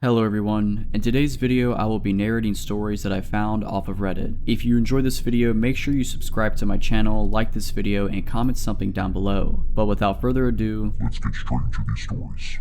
Hello everyone, in today's video I will be narrating stories that I found off of Reddit. If you enjoyed this video, make sure you subscribe to my channel, like this video, and comment something down below. But without further ado, let's get straight into these stories.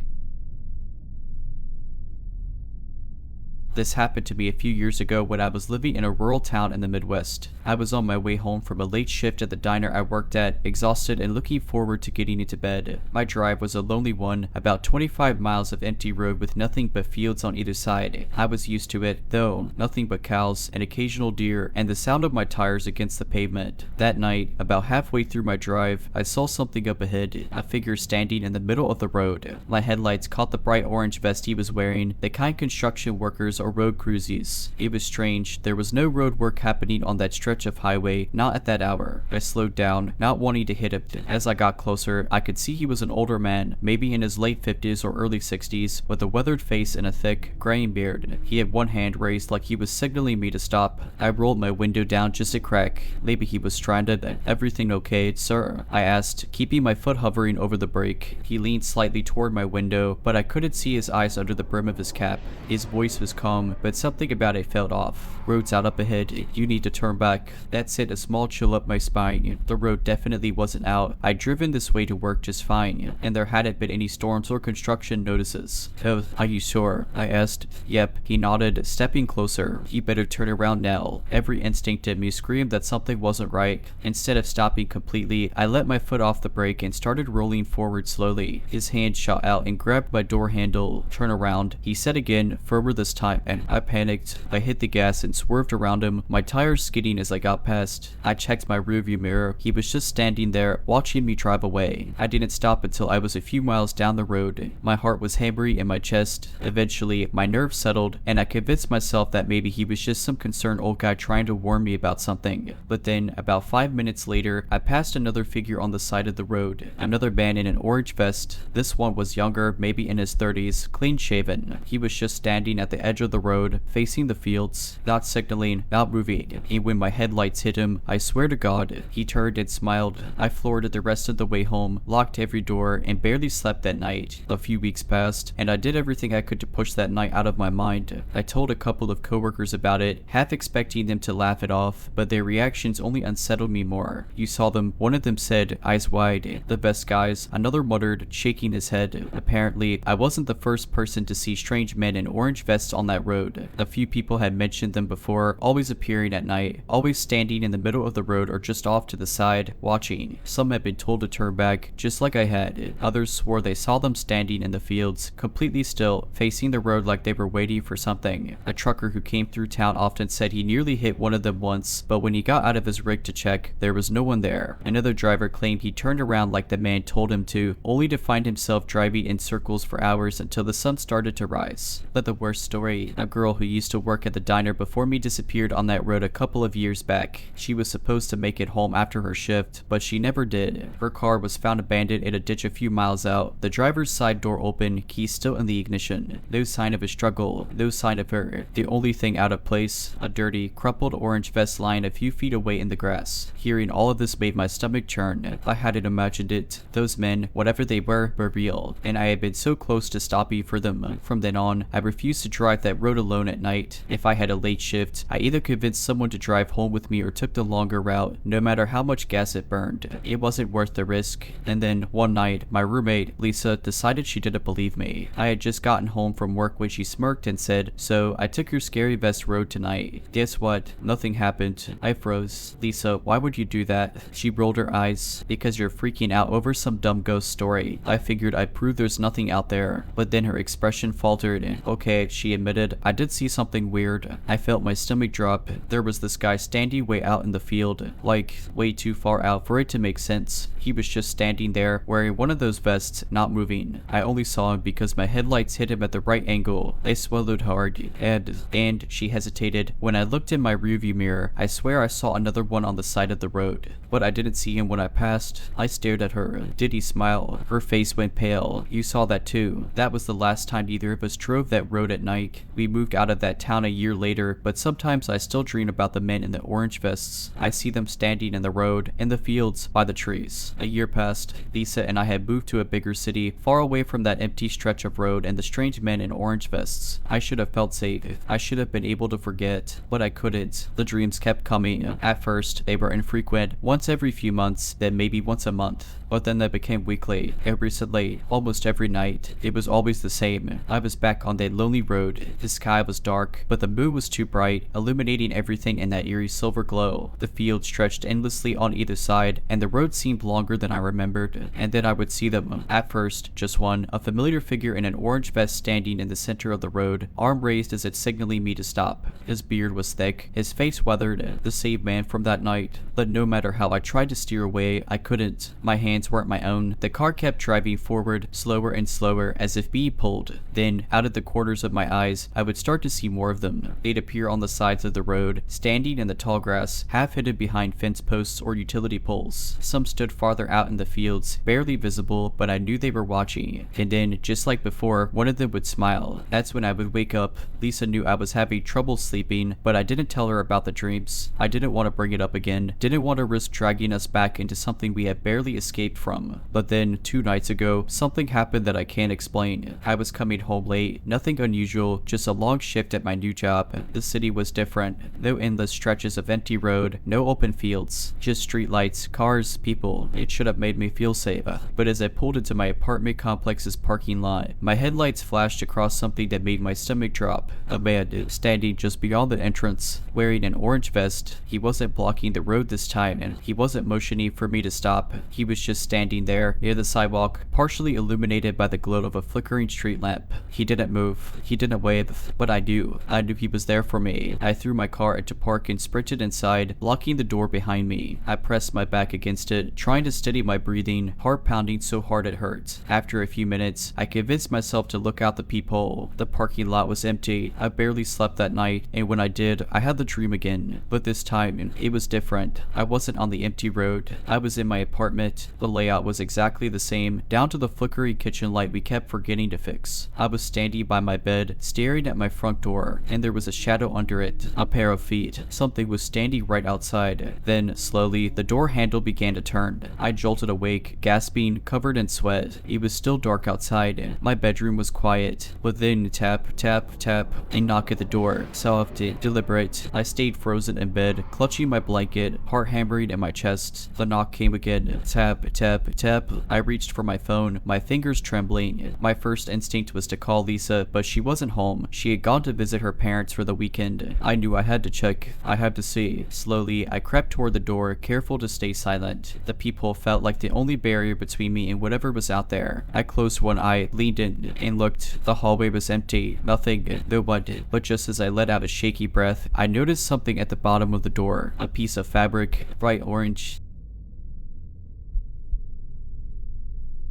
This happened to me a few years ago when I was living in a rural town in the Midwest. I was on my way home from a late shift at the diner I worked at, exhausted and looking forward to getting into bed. My drive was a lonely one, about 25 miles of empty road with nothing but fields on either side. I was used to it, though, nothing but cows, an occasional deer, and the sound of my tires against the pavement. That night, about halfway through my drive, I saw something up ahead, a figure standing in the middle of the road. My headlights caught the bright orange vest he was wearing, the kind construction workers or road cruises. It was strange, there was no road work happening on that stretch of highway, not at that hour. I slowed down, not wanting to hit him. As I got closer, I could see he was an older man, maybe in his late 50s or early 60s, with a weathered face and a thick, graying beard. He had one hand raised like he was signaling me to stop. I rolled my window down just a crack. Maybe he was trying to, "Everything okay, sir?" I asked, keeping my foot hovering over the brake. He leaned slightly toward my window, but I couldn't see his eyes under the brim of his cap. His voice was calm, but something about it felt off. "Road's out up ahead. You need to turn back." That sent a small chill up my spine. The road definitely wasn't out. I'd driven this way to work just fine, and there hadn't been any storms or construction notices. "Oh, are you sure?" I asked. "Yep," he nodded, stepping closer. "You better turn around now." Every instinct in me screamed that something wasn't right. Instead of stopping completely, I let my foot off the brake and started rolling forward slowly. His hand shot out and grabbed my door handle. "Turn around," he said again, firmer this time, and I panicked. I hit the gas and swerved around him, my tires skidding as I got past. I checked my rearview mirror. He was just standing there, watching me drive away. I didn't stop until I was a few miles down the road. My heart was hammering in my chest. Eventually, my nerves settled, and I convinced myself that maybe he was just some concerned old guy trying to warn me about something. But then, about 5 minutes later, I passed another figure on the side of the road. Another man in an orange vest. This one was younger, maybe in his 30s, clean-shaven. He was just standing at the edge of the road, facing the fields, not signaling, not moving. And when my headlights hit him, I swear to God, he turned and smiled. I floored it the rest of the way home, locked every door, and barely slept that night. A few weeks passed, and I did everything I could to push that night out of my mind. I told a couple of coworkers about it, half expecting them to laugh it off, but their reactions only unsettled me more. "You saw them," one of them said, eyes wide. "The best guys," another muttered, shaking his head. Apparently, I wasn't the first person to see strange men in orange vests on that road. A few people had mentioned them before, always appearing at night, always standing in the middle of the road or just off to the side, watching. Some had been told to turn back, just like I had. Others swore they saw them standing in the fields, completely still, facing the road like they were waiting for something. A trucker who came through town often said he nearly hit one of them once, but when he got out of his rig to check, there was no one there. Another driver claimed he turned around like the man told him to, only to find himself driving in circles for hours until the sun started to rise. But the worst story, a girl who used to work at the diner before me disappeared on that road a couple of years back. She was supposed to make it home after her shift, but she never did. Her car was found abandoned in a ditch a few miles out, the driver's side door open, keys still in the ignition. No sign of a struggle, no sign of her. The only thing out of place, a dirty, crumpled orange vest lying a few feet away in the grass. Hearing all of this made my stomach churn. I hadn't imagined it. Those men, whatever they were real, and I had been so close to stopping for them. From then on, I refused to drive that road alone at night. If I had a late shift, I either convinced someone to drive home with me or took the longer route, no matter how much gas it burned. It wasn't worth the risk. And then, one night, my roommate, Lisa, decided she didn't believe me. I had just gotten home from work when she smirked and said, "So, I took your scary vest road tonight." Guess what? Nothing happened. I froze. "Lisa, why would you do that?" She rolled her eyes. "Because you're freaking out over some dumb ghost story." I figured I'd prove there's nothing out there, but then her expression faltered. "Okay," she admitted, "I did see something weird." I felt my stomach drop. There was this guy standing way out in the field, like way too far out for it to make sense. He was just standing there, wearing one of those vests, not moving. I only saw him because my headlights hit him at the right angle. I swallowed hard, and she hesitated. When I looked in my rearview mirror, I swear I saw another one on the side of the road. But I didn't see him when I passed. I stared at her. Did he smile? Her face went pale. "You saw that too." That was the last time either of us drove that road at night. We moved out of that town a year later, but sometimes I still dream about the men in the orange vests. I see them standing in the road, in the fields, by the trees. A year passed. Lisa and I had moved to a bigger city, far away from that empty stretch of road and the strange men in orange vests. I should have felt safe. I should have been able to forget, but I couldn't. The dreams kept coming. At first, they were infrequent, once every few months, then maybe once a month. But then they became weekly, recently, almost every night. It was always the same. I was back on that lonely road. The sky was dark, but the moon was too bright, illuminating everything in that eerie silver glow. The field stretched endlessly on either side, and the road seemed longer than I remembered. And then I would see them. At first, just one, a familiar figure in an orange vest standing in the center of the road, arm raised as if signaling me to stop. His beard was thick, his face weathered, the same man from that night. But no matter how I tried to steer away, I couldn't. My hands weren't my own. The car kept driving forward, slower and slower, as if being pulled. Then, out of the corners of my eyes, I would start to see more of them. They'd appear on the sides of the road, standing in the tall grass, half hidden behind fence posts or utility poles. Some stood farther out in the fields, barely visible, but I knew they were watching. And then, just like before, one of them would smile. That's when I would wake up. Lisa knew I was having trouble sleeping, but I didn't tell her about the dreams. I didn't want to bring it up again. Didn't want to risk dragging us back into something we had barely escaped from. But then, 2 nights ago, something happened that I can't explain. I was coming home late, nothing unusual, just a long shift at my new job. The city was different. No endless stretches of empty road, no open fields, just street lights, cars, people. It should have made me feel safe. But as I pulled into my apartment complex's parking lot, my headlights flashed across something that made my stomach drop. A man standing just beyond the entrance, wearing an orange vest. He wasn't blocking the road this time, and he wasn't motioning for me to stop. He was just standing there near the sidewalk, partially illuminated by the glow of a flickering street lamp. He didn't move. He didn't wave, but I knew he was there for me. I threw my car into park and sprinted inside, blocking the door behind me. I pressed my back against it, trying to steady my breathing, heart pounding so hard it hurt. After a few minutes, I convinced myself to look out the peephole. The parking lot was empty. I barely slept that night, and when I did, I had the dream again. But this time, it was different. I wasn't on the empty road. I was in my apartment. The layout was exactly the same, down to the flickering kitchen light we kept forgetting to fix. I was standing by my bed, staring at my front door, and there was a shadow under it, a pair of feet. Something was standing right outside. Then, slowly, the door handle began to turn. I jolted awake, gasping, covered in sweat. It was still dark outside. My bedroom was quiet, but then tap, tap, tap, a knock at the door. Soft, deliberate. I stayed frozen in bed, clutching my blanket, heart hammering in my chest. The knock came again. Tap, tap, tap. I reached for my phone, my fingers trembling. My first instinct was to call Lisa, but she wasn't home. She had gone to visit her parents for the weekend. I knew I had to check. I had to see. Slowly, I crept toward the door, careful to stay silent. The peephole felt like the only barrier between me and whatever was out there. I closed one eye, leaned in, and looked. The hallway was empty. Nothing. No one. But just as I let out a shaky breath, I noticed something at the bottom of the door. A piece of fabric, bright orange.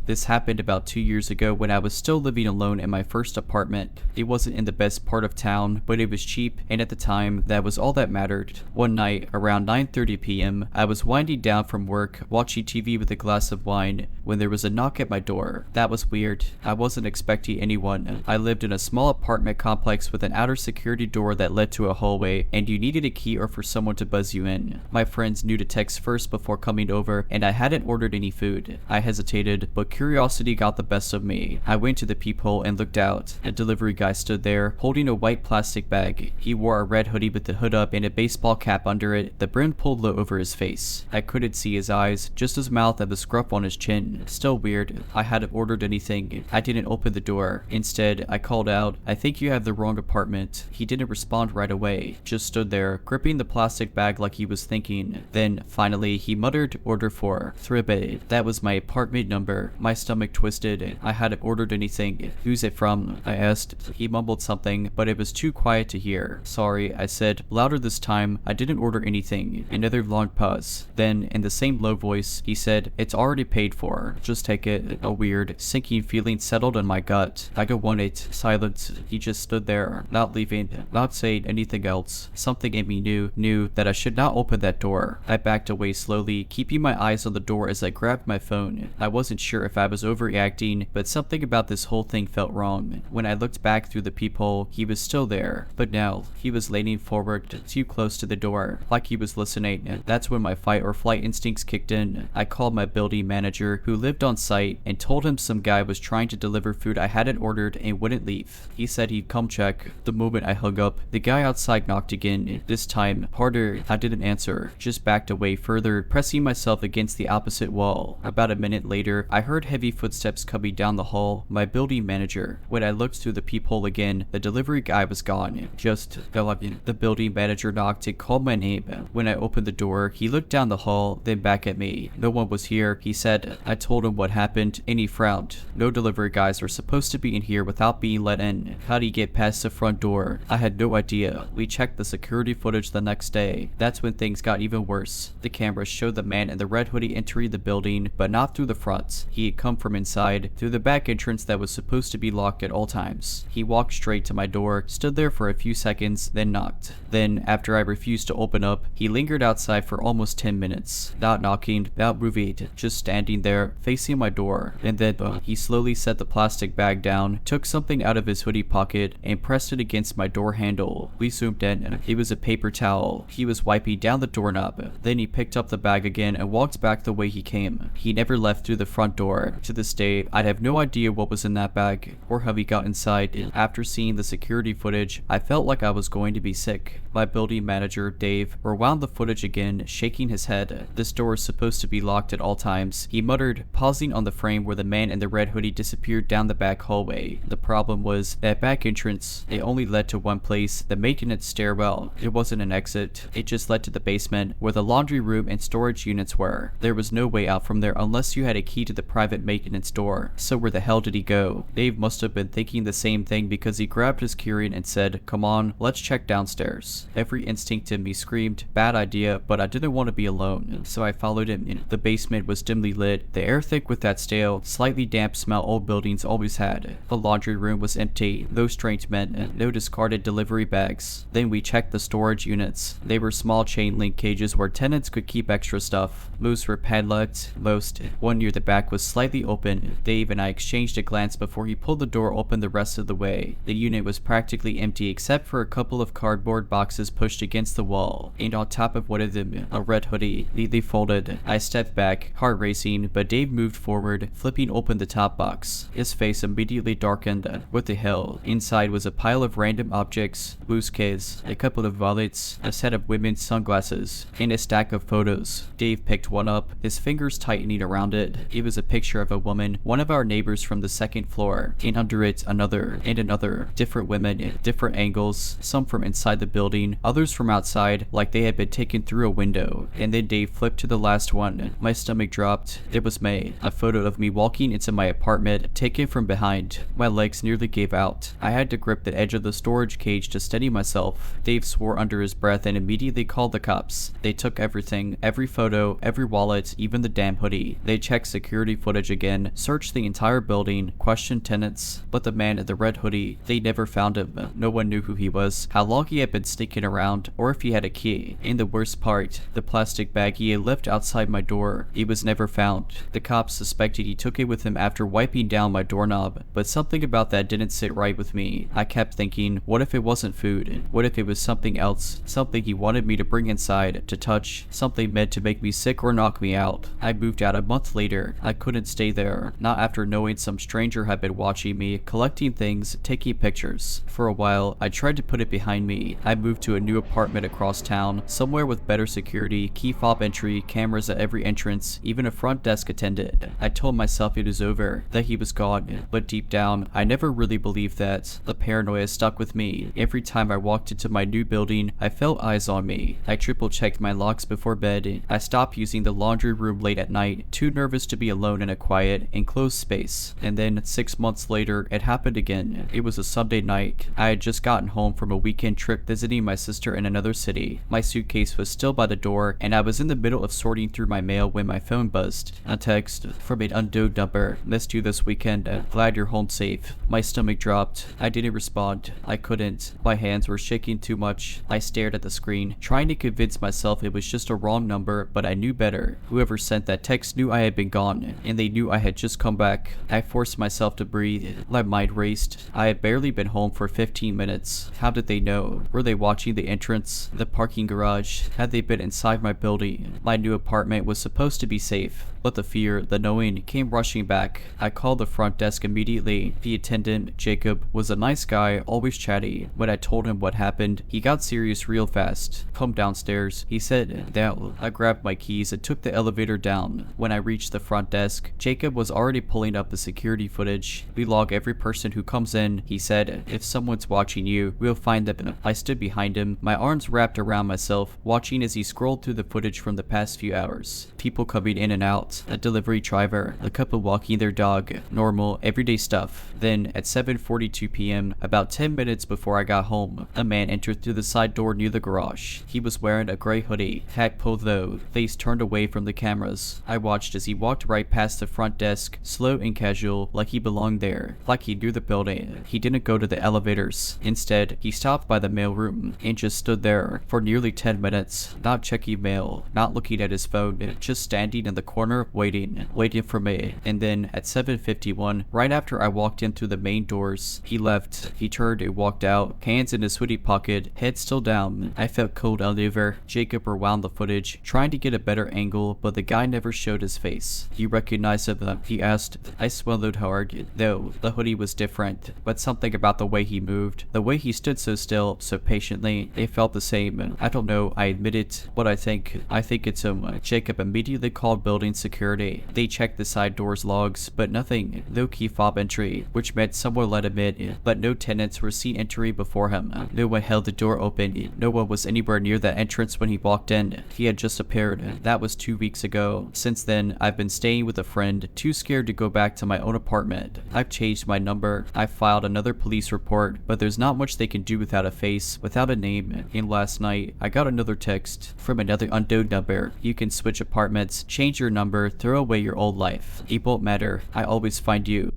This happened about 2 years ago when I was still living alone in my first apartment. It wasn't in the best part of town, but it was cheap, and at the time, that was all that mattered. One night, around 9:30 p.m., I was winding down from work, watching TV with a glass of wine, when there was a knock at my door. That was weird. I wasn't expecting anyone. I lived in a small apartment complex with an outer security door that led to a hallway, and you needed a key or for someone to buzz you in. My friends knew to text first before coming over, and I hadn't ordered any food. I hesitated, but curiosity got the best of me. I went to the peephole and looked out. A delivery guy stood there, holding a white plastic bag. He wore a red hoodie with the hood up and a baseball cap under it, the brim pulled low over his face. I couldn't see his eyes, just his mouth and the scruff on his chin. Still weird. I hadn't ordered anything. I didn't open the door. Instead, I called out, "I think you have the wrong apartment." He didn't respond right away, just stood there, gripping the plastic bag like he was thinking. Then, finally, he muttered, "Order 4. Thribe." That was my apartment number. My stomach twisted. I hadn't ordered anything. "Who's it from?" I asked. He mumbled something, but it was too quiet to hear. "Sorry," I said, louder this time. "I didn't order anything." Another long pause. Then, in the same low voice, he said, "It's already paid for. Just take it." A weird, sinking feeling settled in my gut. I don't want it. Silence. He just stood there, not leaving, not saying anything else. Something in me knew that I should not open that door. I backed away slowly, keeping my eyes on the door as I grabbed my phone. I wasn't sure if if I was overreacting, but something about this whole thing felt wrong. When I looked back through the peephole, he was still there, but now he was leaning forward too close to the door, like he was listening. That's when my fight or flight instincts kicked in. I called my building manager, who lived on site, and told him some guy was trying to deliver food I hadn't ordered and wouldn't leave. He said he'd come check. The moment I hung up, the guy outside knocked again, this time harder. I didn't answer, just backed away further, pressing myself against the opposite wall. About a minute later, I heard heavy footsteps coming down the hall. My building manager. When I looked through the peephole again, the delivery guy was gone. Just gone. The building manager knocked and called my name. When I opened the door, he looked down the hall, then back at me. No one was here, he said. I told him what happened, and he frowned. No delivery guys are supposed to be in here without being let in. How'd he get past the front door? I had no idea. We checked the security footage the next day. That's when things got even worse. The cameras showed the man in the red hoodie entering the building, but not through the front. He had come from inside, through the back entrance that was supposed to be locked at all times. He walked straight to my door, stood there for a few seconds, then knocked. Then, after I refused to open up, he lingered outside for almost 10 minutes. Not knocking, not moving, just standing there, facing my door. And then, he slowly set the plastic bag down, took something out of his hoodie pocket, and pressed it against my door handle. We zoomed in. It was a paper towel. He was wiping down the doorknob. Then he picked up the bag again and walked back the way he came. He never left through the front door. To this day, I'd have no idea what was in that bag, or how he got inside. After seeing the security footage, I felt like I was going to be sick. My building manager, Dave, rewound the footage again, shaking his head. This door is supposed to be locked at all times, he muttered, pausing on the frame where the man in the red hoodie disappeared down the back hallway. The problem was, that back entrance, it only led to one place, the maintenance stairwell. It wasn't an exit, it just led to the basement, where the laundry room and storage units were. There was no way out from there unless you had a key to the private maintenance door. So where the hell did he go? Dave must have been thinking the same thing because he grabbed his keyring and said, come on, let's check downstairs. Every instinct in me screamed, bad idea, but I didn't want to be alone, so I followed him in. The basement was dimly lit, the air thick with that stale, slightly damp smell old buildings always had. The laundry room was empty, no strange men, no discarded delivery bags. Then we checked the storage units. They were small chain link cages where tenants could keep extra stuff. Most were padlocked, most. One near the back was slightly open. Dave and I exchanged a glance before he pulled the door open the rest of the way. The unit was practically empty except for a couple of cardboard boxes pushed against the wall, and on top of one of them, a red hoodie, neatly folded. I stepped back, heart racing, but Dave moved forward, flipping open the top box. His face immediately darkened. What the hell? Inside was a pile of random objects, bouquets, a couple of wallets, a set of women's sunglasses, and a stack of photos. Dave picked one up, his fingers tightening around it. It was a picture of a woman, one of our neighbors from the second floor, and under it another, and another. Different women, different angles, some from inside the building, others from outside, like they had been taken through a window. And then Dave flipped to the last one. My stomach dropped. It was May, a photo of me walking into my apartment, taken from behind. My legs nearly gave out. I had to grip the edge of the storage cage to steady myself. Dave swore under his breath and immediately called the cops. They took everything, every photo, every wallet, even the damn hoodie. They checked security footage again, searched the entire building, questioned tenants, but the man in the red hoodie, they never found him. No one knew who he was, how long he had been sneaking around, or if he had a key. And the worst part, the plastic bag he had left outside my door, it was never found. The cops suspected he took it with him after wiping down my doorknob, but something about that didn't sit right with me. I kept thinking, what if it wasn't food? What if it was something else? Something he wanted me to bring inside, to touch, something meant to make me sick or knock me out. I moved out a month later. I couldn't stay there, not after knowing some stranger had been watching me, collecting things, taking pictures. For a while, I tried to put it behind me. I moved to a new apartment across town, somewhere with better security, key fob entry, cameras at every entrance, even a front desk attendant. I told myself it was over, that he was gone, but deep down, I never really believed that. The paranoia stuck with me. Every time I walked into my new building, I felt eyes on me. I triple checked my locks before bed. I stopped using the laundry room late at night, too nervous to be alone in a quiet, enclosed space. And then 6 months later, it happened again. It was a Sunday night. I had just gotten home from a weekend trip visiting my sister in another city. My suitcase was still by the door, and I was in the middle of sorting through my mail when my phone buzzed. A text from an unknown number. Missed you this weekend. Glad you're home safe. My stomach dropped. I didn't respond. I couldn't. My hands were shaking too much. I stared at the screen, trying to convince myself it was just a wrong number, but I knew better. Whoever sent that text knew I had been gone, and and they knew I had just come back. I forced myself to breathe. My mind raced. I had barely been home for 15 minutes. How did they know? Were they watching the entrance? The parking garage? Had they been inside my building? My new apartment was supposed to be safe, but the fear, the knowing, came rushing back. I called the front desk immediately. The attendant, Jacob, was a nice guy, always chatty. When I told him what happened, he got serious real fast. "Come downstairs," he said. Down. I grabbed my keys and took the elevator down. When I reached the front desk, Jacob was already pulling up the security footage. "We log every person who comes in," he said. "If someone's watching you, we'll find them." I stood behind him, my arms wrapped around myself, watching as he scrolled through the footage from the past few hours. People coming in and out, a delivery driver, a couple walking their dog, normal, everyday stuff. Then, at 7:42 p.m., about 10 minutes before I got home, a man entered through the side door near the garage. He was wearing a gray hoodie, hat pulled low, face turned away from the cameras. I watched as he walked right past the front desk, slow and casual, like he belonged there, like he knew the building. He didn't go to the elevators. Instead, he stopped by the mail room and just stood there for nearly 10 minutes, not checking mail, not looking at his phone, just standing in the corner, waiting for me. And then, at 7:51, right after I walked in through the main doors, he left. He turned and walked out, hands in his hoodie pocket, head still down. I felt cold all over. Jacob rewound the footage, trying to get a better angle, but the guy never showed his face. "You recognize him?" he asked. I swallowed hard. No, the hoodie was different, but something about the way he moved, the way he stood so still, so patiently, it felt the same. I don't know, I admit it, but I think it's him. Jacob immediately called building security. They checked the side doors logs, but nothing. No key fob entry, which meant someone let him in, but no tenants were seen entering before him. No one held the door open. No one was anywhere near that entrance when he walked in. He had just appeared. That was 2 weeks ago. Since then, I've been staying with a friend, too scared to go back to my own apartment. I've changed my number. I've filed another police report, but there's not much they can do without a face, without a name. And last night, I got another text from another unknown number. "You can switch apartments, change your number, throw away your old life. It won't matter. I always find you."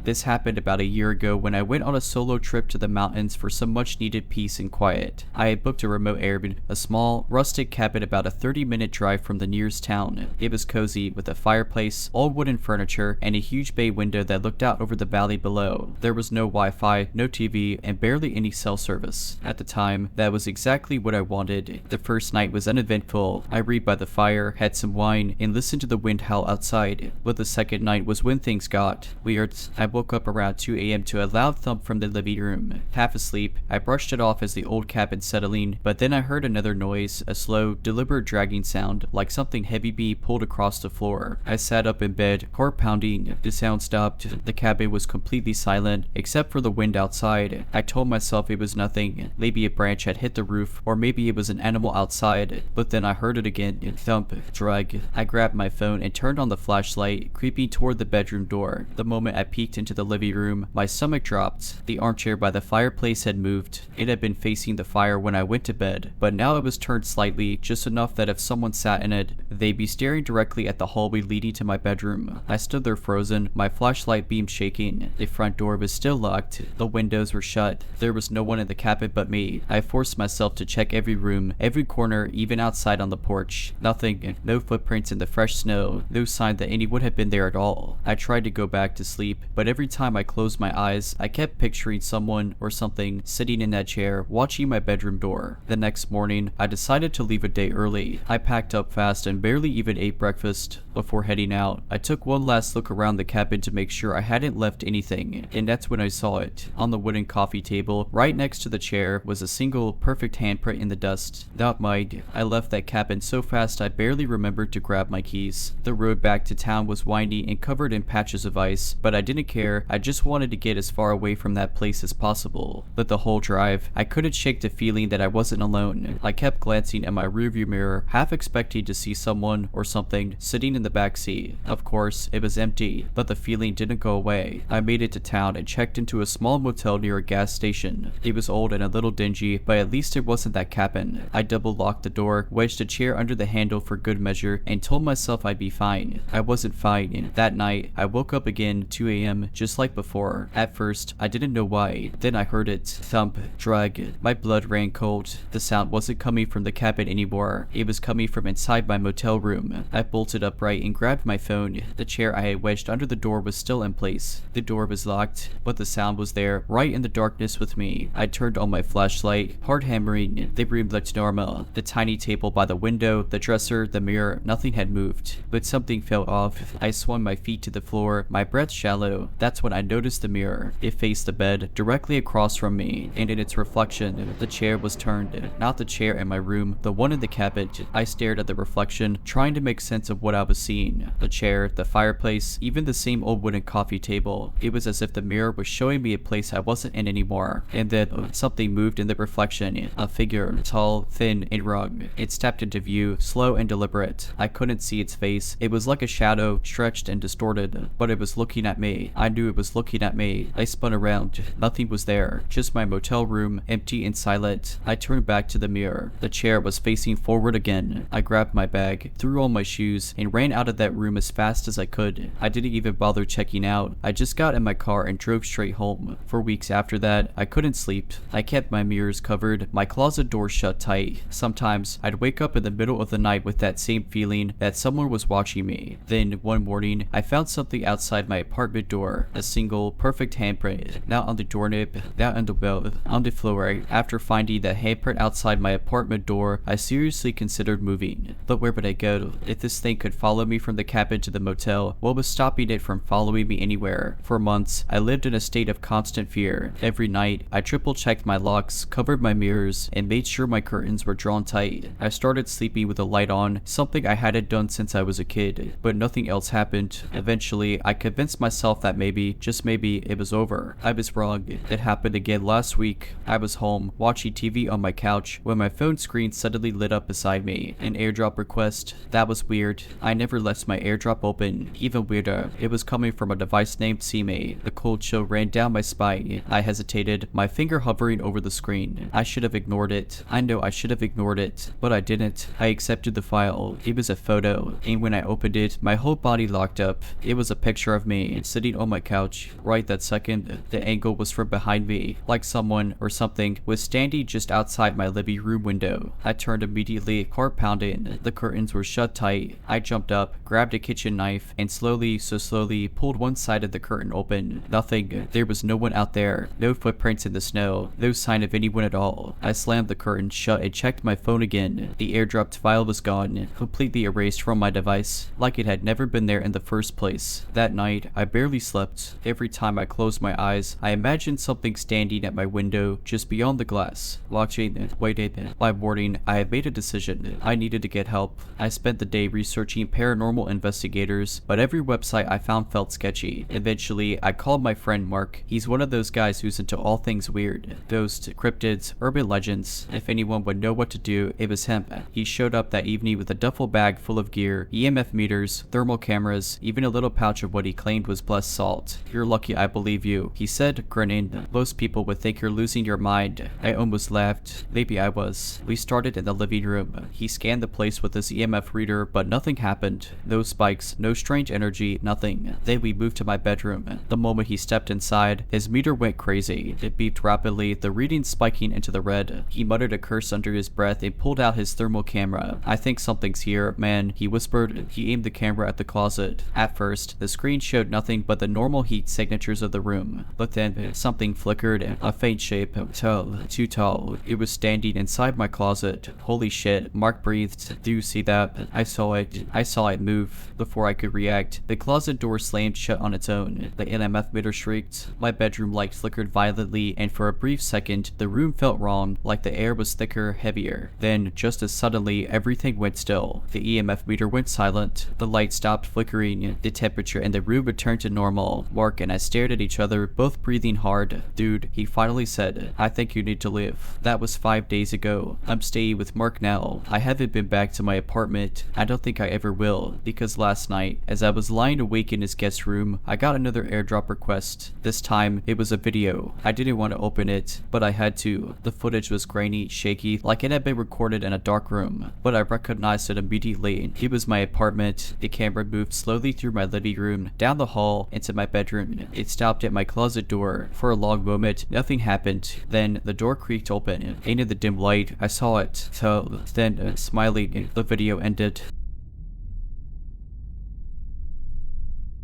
This happened about a year ago when I went on a solo trip to the mountains for some much needed peace and quiet. I had booked a remote Airbnb, a small, rustic cabin about a 30-minute drive from the nearest town. It was cozy, with a fireplace, old wooden furniture, and a huge bay window that looked out over the valley below. There was no Wi-Fi, no TV, and barely any cell service. At the time, that was exactly what I wanted. The first night was uneventful. I read by the fire, had some wine, and listened to the wind howl outside. But the second night was when things got weird. I woke up around 2 a.m. to a loud thump from the living room. Half asleep, I brushed it off as the old cabin settling, but then I heard another noise, a slow, deliberate dragging sound, like something heavy being pulled across the floor. I sat up in bed, heart pounding. The sound stopped. The cabin was completely silent, except for the wind outside. I told myself it was nothing. Maybe a branch had hit the roof, or maybe it was an animal outside. But then I heard it again. Thump, drag. I grabbed my phone and turned on the flashlight, creeping toward the bedroom door. The moment I peeked into the living room, my stomach dropped. The armchair by the fireplace had moved. It had been facing the fire when I went to bed, but now it was turned slightly, just enough that if someone sat in it, they'd be staring directly at the hallway leading to my bedroom. I stood there frozen, my flashlight beam shaking. The front door was still locked. The windows were shut. There was no one in the cabin but me. I forced myself to check every room, every corner, even outside on the porch. Nothing. No footprints in the fresh snow. No sign that anyone had been there at all. I tried to go back to sleep, but every time I closed my eyes, I kept picturing someone or something sitting in that chair, watching my bedroom door. The next morning, I decided to leave a day early. I packed up fast and barely even ate breakfast. Before heading out, I took one last look around the cabin to make sure I hadn't left anything, and that's when I saw it. On the wooden coffee table, right next to the chair, was a single, perfect handprint in the dust. Not mine. I left that cabin so fast I barely remembered to grab my keys. The road back to town was windy and covered in patches of ice, but I didn't care. I just wanted to get as far away from that place as possible. But the whole drive, I couldn't shake the feeling that I wasn't alone. I kept glancing at my rearview mirror, half expecting to see someone or something sitting in the back seat. Of course, it was empty, but the feeling didn't go away. I made it to town and checked into a small motel near a gas station. It was old and a little dingy, but at least it wasn't that cabin. I double locked the door, wedged a chair under the handle for good measure, and told myself I'd be fine. I wasn't fine. That night, I woke up again 2 a.m. just like before. At first, I didn't know why. Then I heard it. Thump. Drag. My blood ran cold. The sound wasn't coming from the cabin anymore. It was coming from inside my motel room. I bolted upright and grabbed my phone. The chair I had wedged under the door was still in place. The door was locked, but the sound was there, right in the darkness with me. I turned on my flashlight. Hard hammering. The room looked normal. The tiny table by the window, the dresser, the mirror, nothing had moved. But something fell off. I swung my feet to the floor, my breath shallow. That's when I noticed the mirror. It faced the bed, directly across from me, and in its reflection, the chair was turned. Not the chair in my room, the one in the cabin. I stared at the reflection, trying to make sense of what I was seeing. The chair, the fireplace, even the same old wooden coffee table. It was as if the mirror was showing me a place I wasn't in anymore. And then something moved in the reflection. A figure, tall, thin, and wrung. It stepped into view, slow and deliberate. I couldn't see its face. It was like a shadow, stretched and distorted, but it was looking at me. I knew it was looking at me. I spun around. Nothing was there. Just my motel room, empty and silent. I turned back to the mirror. The chair was facing forward again. I grabbed my bag, threw on my shoes, and ran out of that room as fast as I could. I didn't even bother checking out. I just got in my car and drove straight home. For weeks after that, I couldn't sleep. I kept my mirrors covered, my closet door shut tight. Sometimes, I'd wake up in the middle of the night with that same feeling that someone was watching me. Then, one morning, I found something outside my apartment door. A single, perfect handprint. Not on the doorknob, not on the belt, on the floor. After finding the handprint outside my apartment door, I seriously considered moving. But where would I go? If this thing could follow me from the cabin to the motel, what was stopping it from following me anywhere? For months, I lived in a state of constant fear. Every night, I triple-checked my locks, covered my mirrors, and made sure my curtains were drawn tight. I started sleeping with the light on, something I hadn't done since I was a kid, but nothing else happened. Eventually, I convinced myself that maybe, just maybe, it was over. I was wrong. It happened again last week. I was home, watching TV on my couch, when my phone screen suddenly lit up beside me. An airdrop request. That was weird. I never left my airdrop open. Even weirder, it was coming from a device named CMA. The cold chill ran down my spine. I hesitated, my finger hovering over the screen. I should have ignored it. I know I should have ignored it, but I didn't. I accepted the file. It was a photo, and when I opened it, my whole body locked up. It was a picture of me, sitting on my couch. Right that second, the angle was from behind me, like someone or something was standing just outside my living room window. I turned immediately, heart pounding. The curtains were shut tight. I jumped up, grabbed a kitchen knife, and slowly, so slowly, pulled one side of the curtain open. Nothing. There was no one out there. No footprints in the snow. No sign of anyone at all. I slammed the curtain shut and checked my phone again. The airdropped file was gone, completely erased from my device, like it had never been there in the first place. That night, I barely slept. Every time I closed my eyes, I imagined something standing at my window, just beyond the glass, watching, waiting. By morning, I had made a decision. I needed to get help. I spent the day researching paranormal investigators, but every website I found felt sketchy. Eventually, I called my friend Mark. He's one of those guys who's into all things weird. Ghosts, cryptids, urban legends. If anyone would know what to do, it was him. He showed up that evening with a duffel bag full of gear, EMF meters, thermal cameras, even a little pouch of what he claimed was blessed salt. "You're lucky I believe you," he said, grinning. "Most people would think you're losing your mind." I almost laughed. Maybe I was. We started in the living room. He scanned the place with his EMF reader, but nothing happened. No spikes, no strange energy, nothing. Then we moved to my bedroom. The moment he stepped inside, his meter went crazy. It beeped rapidly, the reading spiking into the red. He muttered a curse under his breath and pulled out his thermal camera. "I think something's here, man," he whispered. He aimed the camera at the closet. At first, the screen showed nothing but the normal heat signatures of the room. But then, something flickered, a faint shape, tall, too tall. It was standing inside my closet. Holy shit, Mark breathed. "Do you see that?" I saw it. I saw it move. Before I could react, the closet door slammed shut on its own. The EMF meter shrieked. My bedroom light flickered violently, and for a brief second, the room felt wrong, like the air was thicker, heavier. Then, just as suddenly, everything went still. The EMF meter went silent. The light stopped flickering. The temperature in the room returned to normal. Mark and I stared at each other, both breathing hard. "Dude," he finally said, "I think you need to leave." That was 5 days ago. I'm staying with Mark now. I haven't been back to my apartment. I don't think I ever will, because last night, as I was lying awake in his guest room, I got another airdrop request. This time, it was a video. I didn't want to open it, but I had to. The footage was grainy, shaky, like it had been recorded in a dark room, but I recognized it immediately. It was my apartment. The camera moved slowly through my living room, down the hall, into my my bedroom. It stopped at my closet door. For a long moment, nothing happened. Then the door creaked open, and in the dim light, I saw it. So then, smiling, the video ended.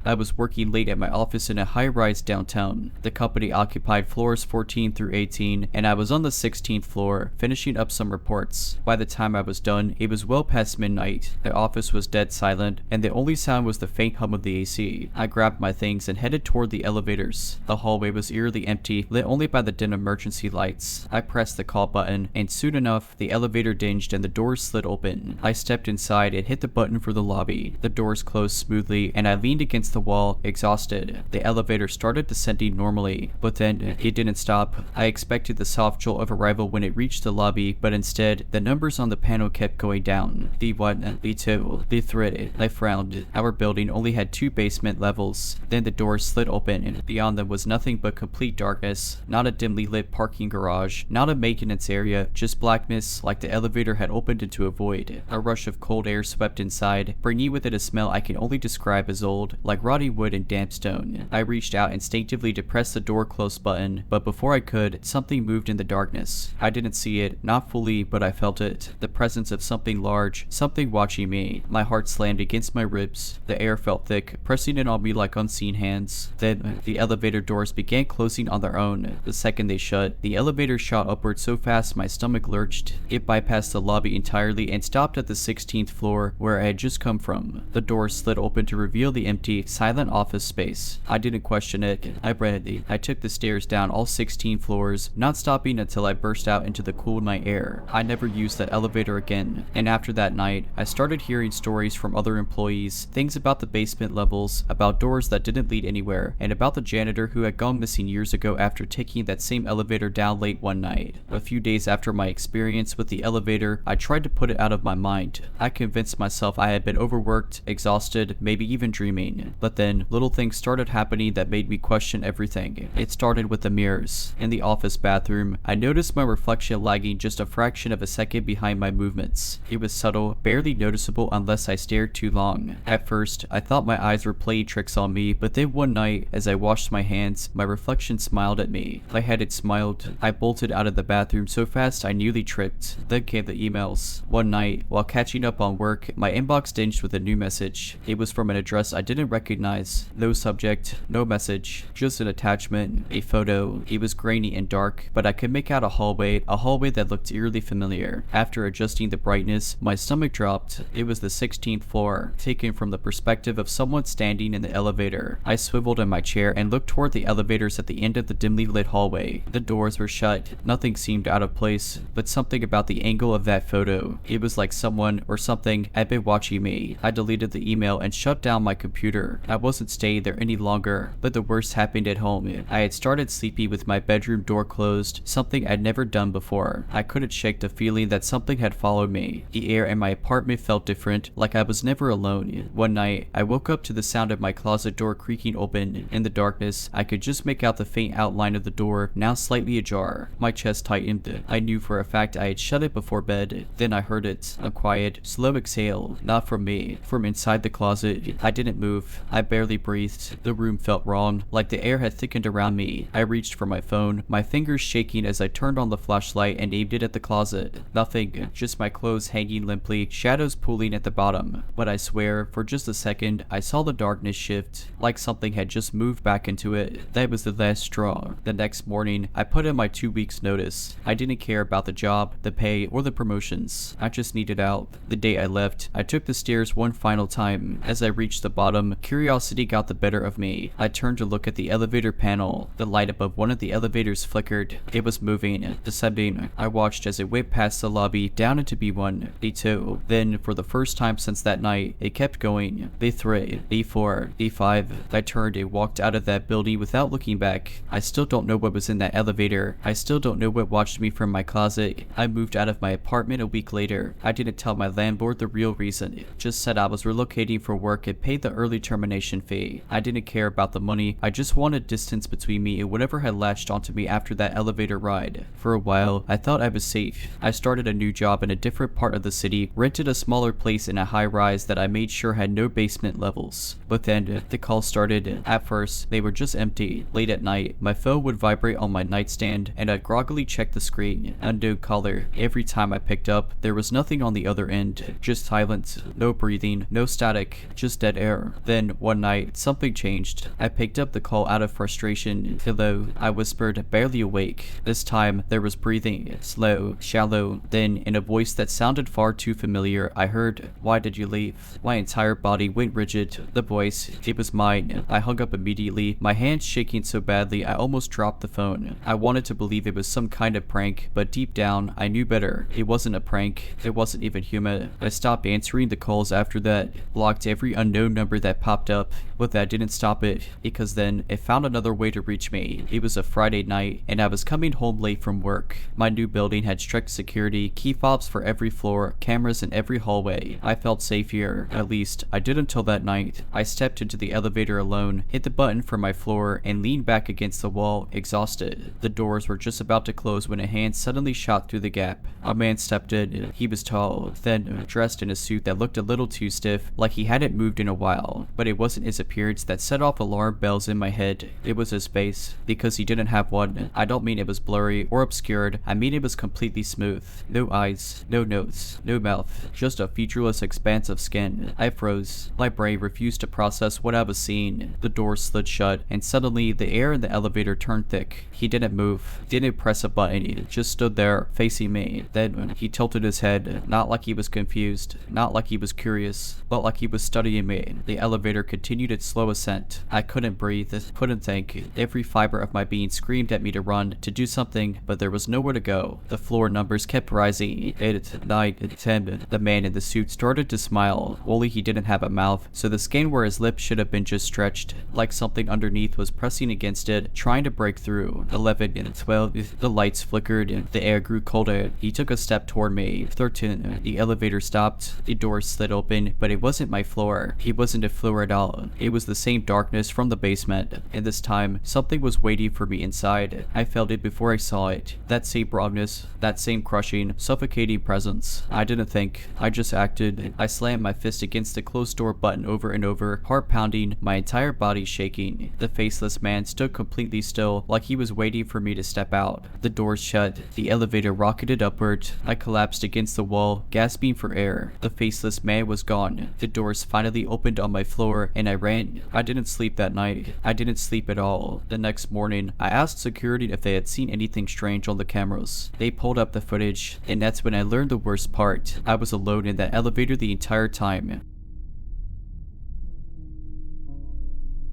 I was working late at my office in a high-rise downtown. The company occupied floors 14 through 18, and I was on the 16th floor, finishing up some reports. By the time I was done, it was well past midnight. The office was dead silent, and the only sound was the faint hum of the AC. I grabbed my things and headed toward the elevators. The hallway was eerily empty, lit only by the dim emergency lights. I pressed the call button, and soon enough, the elevator dinged and the doors slid open. I stepped inside and hit the button for the lobby. The doors closed smoothly, and I leaned against the wall, exhausted. The elevator started descending normally, but then it didn't stop. I expected the soft jolt of arrival when it reached the lobby, but instead, the numbers on the panel kept going down. D1, D2, D3. I frowned. Our building only had 2 basement levels. Then the doors slid open, and beyond them was nothing but complete darkness. Not a dimly lit parking garage, not a maintenance area, just blackness, like the elevator had opened into a void. A rush of cold air swept inside, bringing with it a smell I can only describe as old, like rotting wood and damp stone. I reached out instinctively to press the door close button, but before I could, something moved in the darkness. I didn't see it, not fully, but I felt it. The presence of something large, something watching me. My heart slammed against my ribs. The air felt thick, pressing in on me like unseen hands. Then, the elevator doors began closing on their own. The second they shut, the elevator shot upward so fast my stomach lurched. It bypassed the lobby entirely and stopped at the 16th floor, where I had just come from. The doors slid open to reveal the empty, silent office space. I didn't question it. I read it. I took the stairs down all 16 floors, not stopping until I burst out into the cool night air. I never used that elevator again. And after that night, I started hearing stories from other employees, things about the basement levels, about doors that didn't lead anywhere, and about the janitor who had gone missing years ago after taking that same elevator down late one night. A few days after my experience with the elevator, I tried to put it out of my mind. I convinced myself I had been overworked, exhausted, maybe even dreaming. But then, little things started happening that made me question everything. It started with the mirrors. In the office bathroom, I noticed my reflection lagging just a fraction of a second behind my movements. It was subtle, barely noticeable unless I stared too long. At first, I thought my eyes were playing tricks on me, but then one night, as I washed my hands, my reflection smiled at me. I had it smiled. I bolted out of the bathroom so fast I nearly tripped. Then came the emails. One night, while catching up on work, my inbox dinged with a new message. It was from an address I didn't recognize. No subject, no message, just an attachment, a photo. It was grainy and dark, but I could make out a hallway that looked eerily familiar. After adjusting the brightness, my stomach dropped. It was the 16th floor, taken from the perspective of someone standing in the elevator. I swiveled in my chair and looked toward the elevators at the end of the dimly lit hallway. The doors were shut. Nothing seemed out of place, but something about the angle of that photo. It was like someone or something had been watching me. I deleted the email and shut down my computer. I wasn't staying there any longer, but the worst happened at home. I had started sleepy with my bedroom door closed, something I'd never done before. I couldn't shake the feeling that something had followed me. The air in my apartment felt different, like I was never alone. One night, I woke up to the sound of my closet door creaking open. In the darkness, I could just make out the faint outline of the door, now slightly ajar. My chest tightened. I knew for a fact I had shut it before bed. Then I heard it, a quiet, slow exhale, not from me, from inside the closet. I didn't move. I barely breathed. The room felt wrong, like the air had thickened around me. I reached for my phone, my fingers shaking as I turned on the flashlight and aimed it at the closet. Nothing, just my clothes hanging limply, shadows pooling at the bottom. But I swear, for just a second, I saw the darkness shift, like something had just moved back into it. That was the last straw. The next morning, I put in my 2 weeks notice. I didn't care about the job, the pay, or the promotions. I just needed out. The day I left, I took the stairs one final time. As I reached the bottom, curiosity got the better of me. I turned to look at the elevator panel. The light above one of the elevators flickered. It was moving, descending. I watched as it went past the lobby, down into B1, B2. Then, for the first time since that night, it kept going. B3, B4, B5. I turned and walked out of that building without looking back. I still don't know what was in that elevator. I still don't know what watched me from my closet. I moved out of my apartment a week later. I didn't tell my landlord the real reason. Just said I was relocating for work and paid the early termination termination fee. I didn't care about the money, I just wanted distance between me and whatever had latched onto me after that elevator ride. For a while, I thought I was safe. I started a new job in a different part of the city, rented a smaller place in a high rise that I made sure had no basement levels. But then, the calls started. At first, they were just empty. Late at night, my phone would vibrate on my nightstand, and I'd groggily check the screen. Unknown caller. Every time I picked up, there was nothing on the other end. Just silence. No breathing. No static. Just dead air. Then, one night, something changed. I picked up the call out of frustration. Hello, I whispered, barely awake. This time, there was breathing. Slow, shallow. Then, in a voice that sounded far too familiar, I heard, "Why did you leave?" My entire body went rigid. The voice, it was mine. I hung up immediately, my hands shaking so badly I almost dropped the phone. I wanted to believe it was some kind of prank, but deep down, I knew better. It wasn't a prank. It wasn't even human. I stopped answering the calls after that, blocked every unknown number that popped up, but that didn't stop it, because then it found another way to reach me. It was a Friday night, and I was coming home late from work. My new building had strict security, key fobs for every floor, cameras in every hallway. I felt safe here. At least, I did until that night. I stepped into the elevator alone, hit the button for my floor, and leaned back against the wall, exhausted. The doors were just about to close when a hand suddenly shot through the gap. A man stepped in. He was tall, thin, dressed in a suit that looked a little too stiff, like he hadn't moved in a while. But it wasn't his appearance that set off alarm bells in my head. It was his face, because he didn't have one. I don't mean it was blurry or obscured, I mean it was completely smooth. No eyes, no nose, no mouth, just a featureless expanse of skin. I froze. My brain refused to process what I was seeing. The door slid shut, and suddenly the air in the elevator turned thick. He didn't move, didn't press a button, he just stood there, facing me. Then he tilted his head, not like he was confused, not like he was curious, but like he was studying me. The elevator continued its slow ascent. I couldn't breathe, couldn't think. Every fiber of my being screamed at me to run, to do something, but there was nowhere to go. The floor numbers kept rising. 8, 9, 10. The man in the suit started to smile, only he didn't have a mouth, so the skin where his lips should have been just stretched, like something underneath was pressing against it, trying to break through. 11 and 12. The lights flickered, and the air grew colder. He took a step toward me. 13. The elevator stopped. The door slid open, but it wasn't my floor. It wasn't a floor at all. It was the same darkness from the basement, and this time, something was waiting for me inside. I felt it before I saw it. That same wrongness, that same crushing, suffocating presence. I didn't think, I just acted. I slammed my fist against the closed door button over and over, heart pounding, my entire body shaking. The faceless man stood completely still, like he was waiting for me to step out. The doors shut. The elevator rocketed upward. I collapsed against the wall, gasping for air. The faceless man was gone. The doors finally opened on my floor, and I ran. I didn't sleep that night. I didn't sleep at all. The next morning, I asked security if they had seen anything strange on the cameras. They pulled up the footage, and that's when I learned the worst part. I was alone in that elevator the entire time.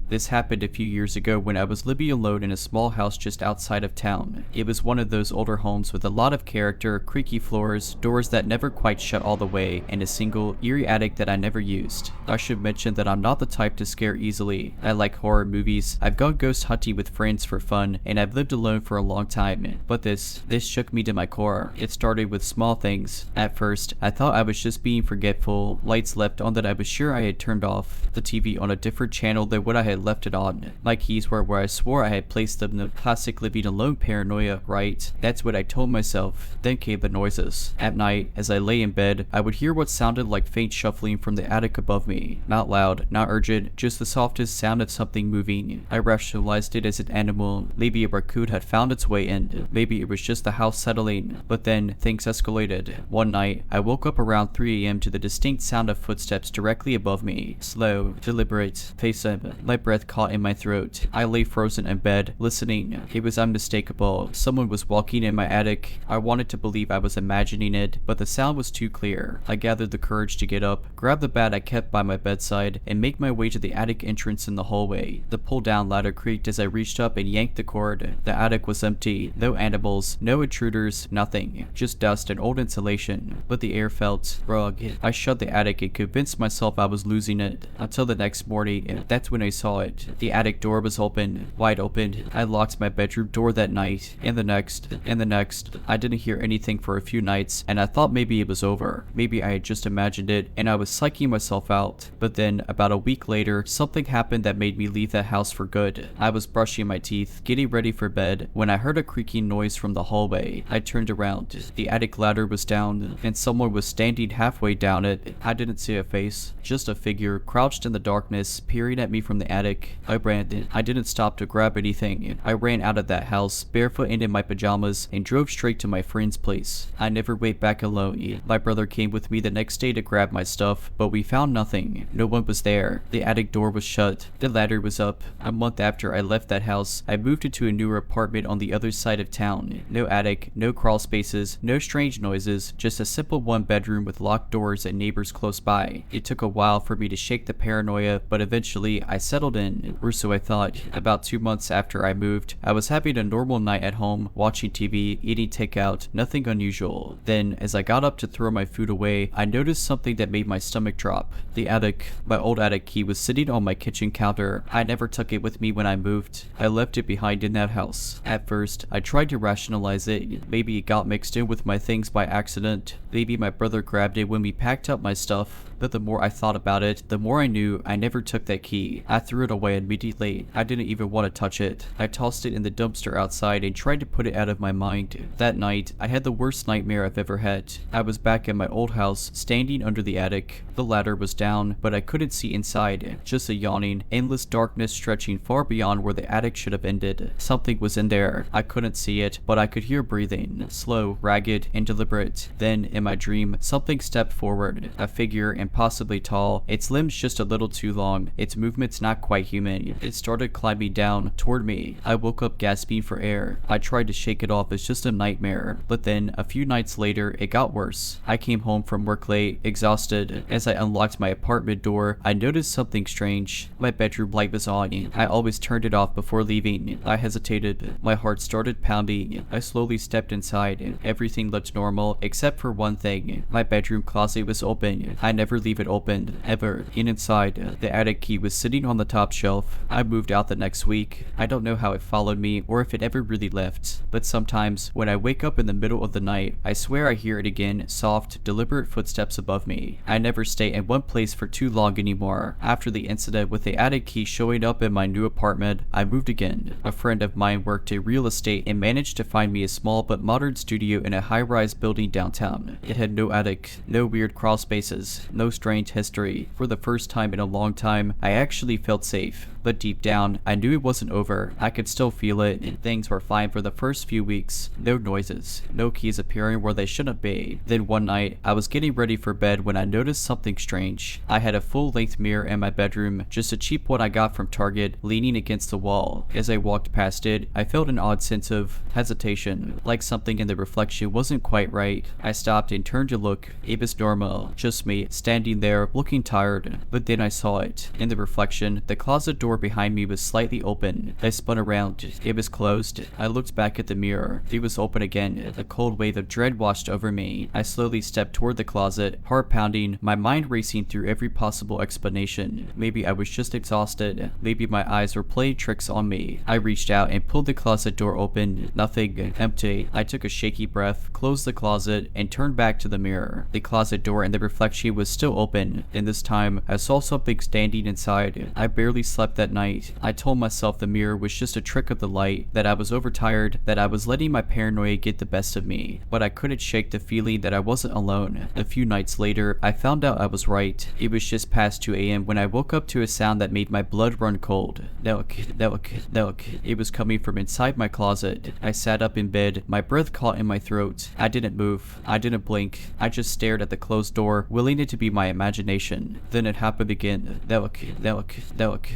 This happened a few years ago when I was living alone in a small house just outside of town. It was one of those older homes with a lot of character, creaky floors, doors that never quite shut all the way, and a single, eerie attic that I never used. I should mention that I'm not the type to scare easily. I like horror movies, I've gone ghost hunting with friends for fun, and I've lived alone for a long time. But this shook me to my core. It started with small things. At first, I thought I was just being forgetful. Lights left on that I was sure I had turned off. The TV on a different channel than what I had left it on. My keys were where I swore I had placed them. The classic living alone paranoia, right? That's what I told myself. Then came the noises. At night, as I lay in bed, I would hear what sounded like faint shuffling from the attic above me. Not loud, not urgent, just the softest sound of something moving. I rationalized it as an animal. Maybe a raccoon had found its way in. Maybe it was just the house settling. But then, things escalated. One night, I woke up around 3 a.m. to the distinct sound of footsteps directly above me. Slow, deliberate, face-up. My breath caught in my throat. I lay frozen in bed, listening. It was unmistakable. Someone was walking in my attic. I wanted to believe I was imagining it, but the sound was too clear. I gathered the courage to get up, grab the bat I kept by my bedside, and make my way to the attic entrance in the hallway. The pull-down ladder creaked as I reached up and yanked the cord. The attic was empty. No animals, no intruders, nothing. Just dust and old insulation. But the air felt rugged. I shut the attic and convinced myself I was losing it. Until the next morning, that's when I saw saw it. The attic door was open, wide open. I locked my bedroom door that night, and the next, and the next. I didn't hear anything for a few nights, and I thought maybe it was over. Maybe I had just imagined it, and I was psyching myself out. But then, about a week later, something happened that made me leave that house for good. I was brushing my teeth, getting ready for bed, when I heard a creaking noise from the hallway. I turned around. The attic ladder was down, and someone was standing halfway down it. I didn't see a face, just a figure crouched in the darkness, peering at me from the attic. I ran. I didn't stop to grab anything. I ran out of that house, barefoot and in my pajamas, and drove straight to my friend's place. I never went back alone. My brother came with me the next day to grab my stuff, but we found nothing. No one was there. The attic door was shut. The ladder was up. A month after I left that house, I moved into a newer apartment on the other side of town. No attic, no crawl spaces, no strange noises, just a simple one bedroom with locked doors and neighbors close by. It took a while for me to shake the paranoia, but eventually I settled in, or so I thought. About 2 months after I moved, I was having a normal night at home, watching TV, eating takeout, nothing unusual. Then, as I got up to throw my food away, I noticed something that made my stomach drop. The attic. My old attic key was sitting on my kitchen counter. I never took it with me when I moved. I left it behind in that house. At first, I tried to rationalize it. Maybe it got mixed in with my things by accident. Maybe my brother grabbed it when we packed up my stuff. But the more I thought about it, the more I knew I never took that key. I threw it away immediately. I didn't even want to touch it. I tossed it in the dumpster outside and tried to put it out of my mind. That night, I had the worst nightmare I've ever had. I was back at my old house, standing under the attic. The ladder was down, but I couldn't see inside. Just a yawning, endless darkness stretching far beyond where the attic should have ended. Something was in there. I couldn't see it, but I could hear breathing. Slow, ragged, and deliberate. Then, in my dream, something stepped forward. A figure, and possibly tall, its limbs just a little too long, its movements not quite human. It started climbing down toward me. I woke up gasping for air. I tried to shake it off as just a nightmare, but then a few nights later it got worse. I came home from work late, exhausted. As I unlocked my apartment door, I noticed something strange. My bedroom light was on. I always turned it off before leaving. I hesitated. My heart started pounding. I slowly stepped inside. Everything looked normal except for one thing. My bedroom closet was open. I never leave it open, ever. Inside, the attic key was sitting on the top shelf. I moved out the next week. I don't know how it followed me or if it ever really left, but sometimes when I wake up in the middle of the night, I swear I hear it again, soft, deliberate footsteps above me. I never stay in one place for too long anymore. After the incident with the attic key showing up in my new apartment, I moved again. A friend of mine worked in real estate and managed to find me a small but modern studio in a high-rise building downtown. It had no attic, no weird crawl spaces, no strange history. For the first time in a long time, I actually felt safe. But deep down, I knew it wasn't over. I could still feel it, and things were fine for the first few weeks. No noises, no keys appearing where they shouldn't be. Then one night, I was getting ready for bed when I noticed something strange. I had a full-length mirror in my bedroom, just a cheap one I got from Target, leaning against the wall. As I walked past it, I felt an odd sense of hesitation, like something in the reflection wasn't quite right. I stopped and turned to look. It was normal, just me, standing there, looking tired. But then I saw it. In the reflection, the closet door behind me was slightly open. I spun around. It was closed. I looked back at the mirror. It was open again. A cold wave of dread washed over me. I slowly stepped toward the closet, heart pounding, my mind racing through every possible explanation. Maybe I was just exhausted. Maybe my eyes were playing tricks on me. I reached out and pulled the closet door open. Nothing. Empty. I took a shaky breath, closed the closet, and turned back to the mirror. The closet door in the reflection was still open, and this time I saw something standing inside. I barely slept that night. I told myself the mirror was just a trick of the light, that I was overtired, that I was letting my paranoia get the best of me, but I couldn't shake the feeling that I wasn't alone. A few nights later, I found out I was right. It was just past 2 a.m. when I woke up to a sound that made my blood run cold. It was coming from inside my closet. I sat up in bed, my breath caught in my throat. I didn't move. I didn't blink. I just stared at the closed door, willing it to be my imagination. Then it happened again.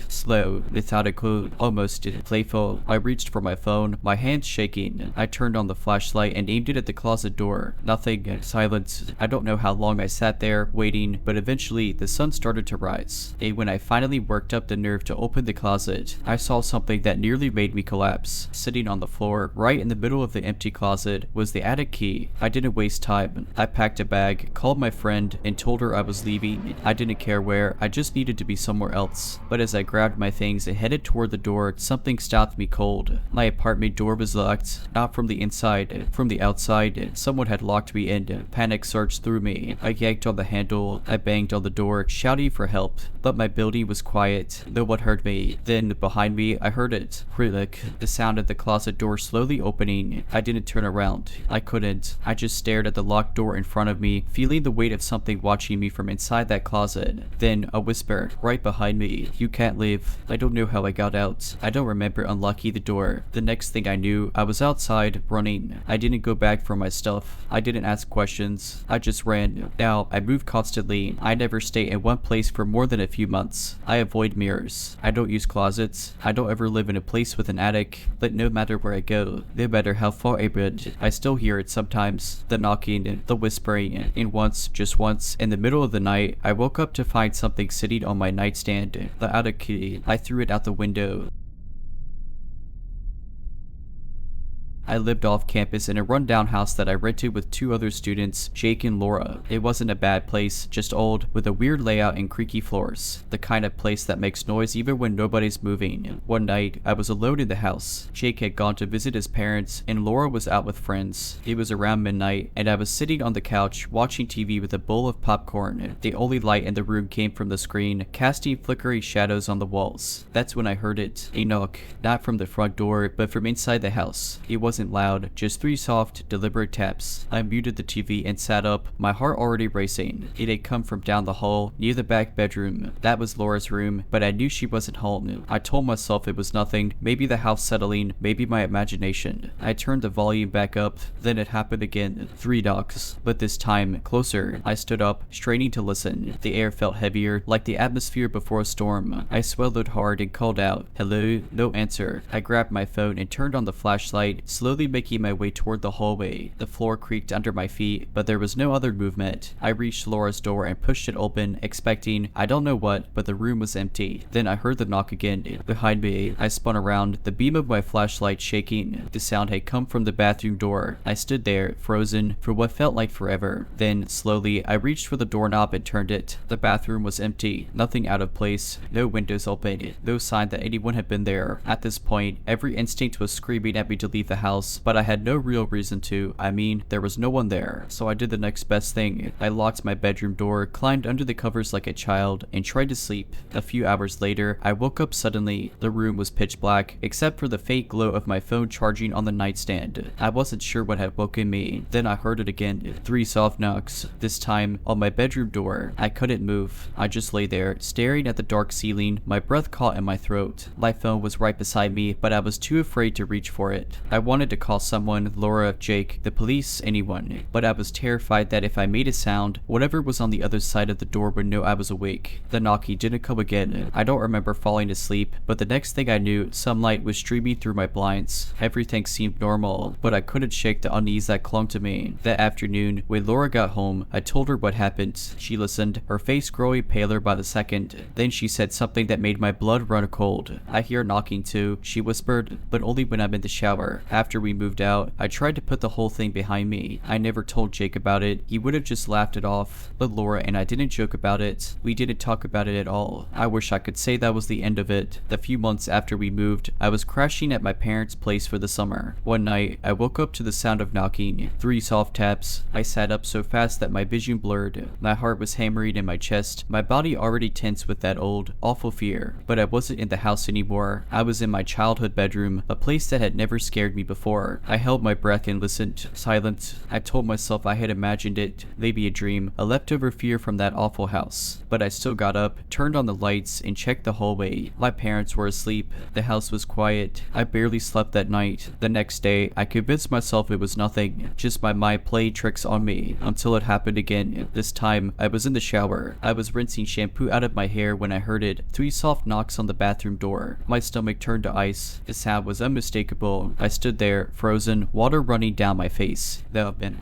Slow, methodical, almost playful. I reached for my phone, my hands shaking. I turned on the flashlight and aimed it at the closet door. Nothing. Silence. I don't know how long I sat there, waiting, but eventually the sun started to rise. And when I finally worked up the nerve to open the closet, I saw something that nearly made me collapse. Sitting on the floor, right in the middle of the empty closet, was the attic key. I didn't waste time. I packed a bag, called my friend, and told her I was leaving. I didn't care where, I just needed to be somewhere else. But as I grabbed my my things and headed toward the door, something stopped me cold. My apartment door was locked, not from the inside, from the outside. Someone had locked me in. Panic surged through me. I yanked on the handle. I banged on the door, shouting for help, but my building was quiet. No one heard me. Then, behind me, I heard it. Click, the sound of the closet door slowly opening. I didn't turn around. I couldn't. I just stared at the locked door in front of me, feeling the weight of something watching me from inside that closet. Then, a whisper, right behind me. You can't leave. I don't know how I got out. I don't remember unlocking the door. The next thing I knew, I was outside, running. I didn't go back for my stuff. I didn't ask questions. I just ran. Now, I move constantly. I never stay in one place for more than a few months. I avoid mirrors. I don't use closets. I don't ever live in a place with an attic. But no matter where I go, no matter how far I run, I still hear it sometimes. The knocking, the whispering, and once, just once, in the middle of the night, I woke up to find something sitting on my nightstand. The attic key. I threw it out the window. I lived off campus in a rundown house that I rented with 2 other students, Jake and Laura. It wasn't a bad place, just old, with a weird layout and creaky floors. The kind of place that makes noise even when nobody's moving. One night, I was alone in the house. Jake had gone to visit his parents, and Laura was out with friends. It was around midnight, and I was sitting on the couch, watching TV with a bowl of popcorn. The only light in the room came from the screen, casting flickering shadows on the walls. That's when I heard it. A knock. Not from the front door, but from inside the house. It wasn't loud, just 3 soft, deliberate taps. I muted the TV and sat up, my heart already racing. It had come from down the hall, near the back bedroom. That was Laura's room, but I knew she wasn't home. I told myself it was nothing, maybe the house settling, maybe my imagination. I turned the volume back up, then it happened again. 3 knocks, but this time, closer. I stood up, straining to listen. The air felt heavier, like the atmosphere before a storm. I swallowed hard and called out, "Hello?" No answer. I grabbed my phone and turned on the flashlight, slowly making my way toward the hallway. The floor creaked under my feet, but there was no other movement. I reached Laura's door and pushed it open, expecting, I don't know what, but the room was empty. Then I heard the knock again. Behind me, I spun around, the beam of my flashlight shaking. The sound had come from the bathroom door. I stood there, frozen, for what felt like forever. Then, slowly, I reached for the doorknob and turned it. The bathroom was empty, nothing out of place, no windows open, no sign that anyone had been there. At this point, every instinct was screaming at me to leave the house, but I had no real reason to. I mean, there was no one there, so I did the next best thing. I locked my bedroom door, climbed under the covers like a child, and tried to sleep. A few hours later, I woke up suddenly. The room was pitch black, except for the faint glow of my phone charging on the nightstand. I wasn't sure what had woken me. Then I heard it again. 3 soft knocks, this time on my bedroom door. I couldn't move. I just lay there, staring at the dark ceiling, my breath caught in my throat. My phone was right beside me, but I was too afraid to reach for it. I wanted to call someone, Laura, Jake, the police, anyone, but I was terrified that if I made a sound, whatever was on the other side of the door would know I was awake. The knocking didn't come again. I don't remember falling asleep, but the next thing I knew, sunlight was streaming through my blinds. Everything seemed normal, but I couldn't shake the unease that clung to me. That afternoon, when Laura got home, I told her what happened. She listened, her face growing paler by the second. Then she said something that made my blood run cold. I hear knocking too, she whispered, but only when I'm in the shower. After we moved out, I tried to put the whole thing behind me. I never told Jake about it. He would have just laughed it off. But Laura and I didn't joke about it. We didn't talk about it at all. I wish I could say that was the end of it. The few months after we moved, I was crashing at my parents' place for the summer. One night, I woke up to the sound of knocking. 3 soft taps. I sat up so fast that my vision blurred. My heart was hammering in my chest, my body already tense with that old, awful fear. But I wasn't in the house anymore. I was in my childhood bedroom, a place that had never scared me before. I held my breath and listened, silent. I told myself I had imagined it, maybe a dream, a leftover fear from that awful house. But I still got up, turned on the lights, and checked the hallway. My parents were asleep. The house was quiet. I barely slept that night. The next day, I convinced myself it was nothing, just my mind played tricks on me, until it happened again. This time, I was in the shower. I was rinsing shampoo out of my hair when I heard it. 3 soft knocks on the bathroom door. My stomach turned to ice. The sound was unmistakable. I stood there there, frozen, water running down my face.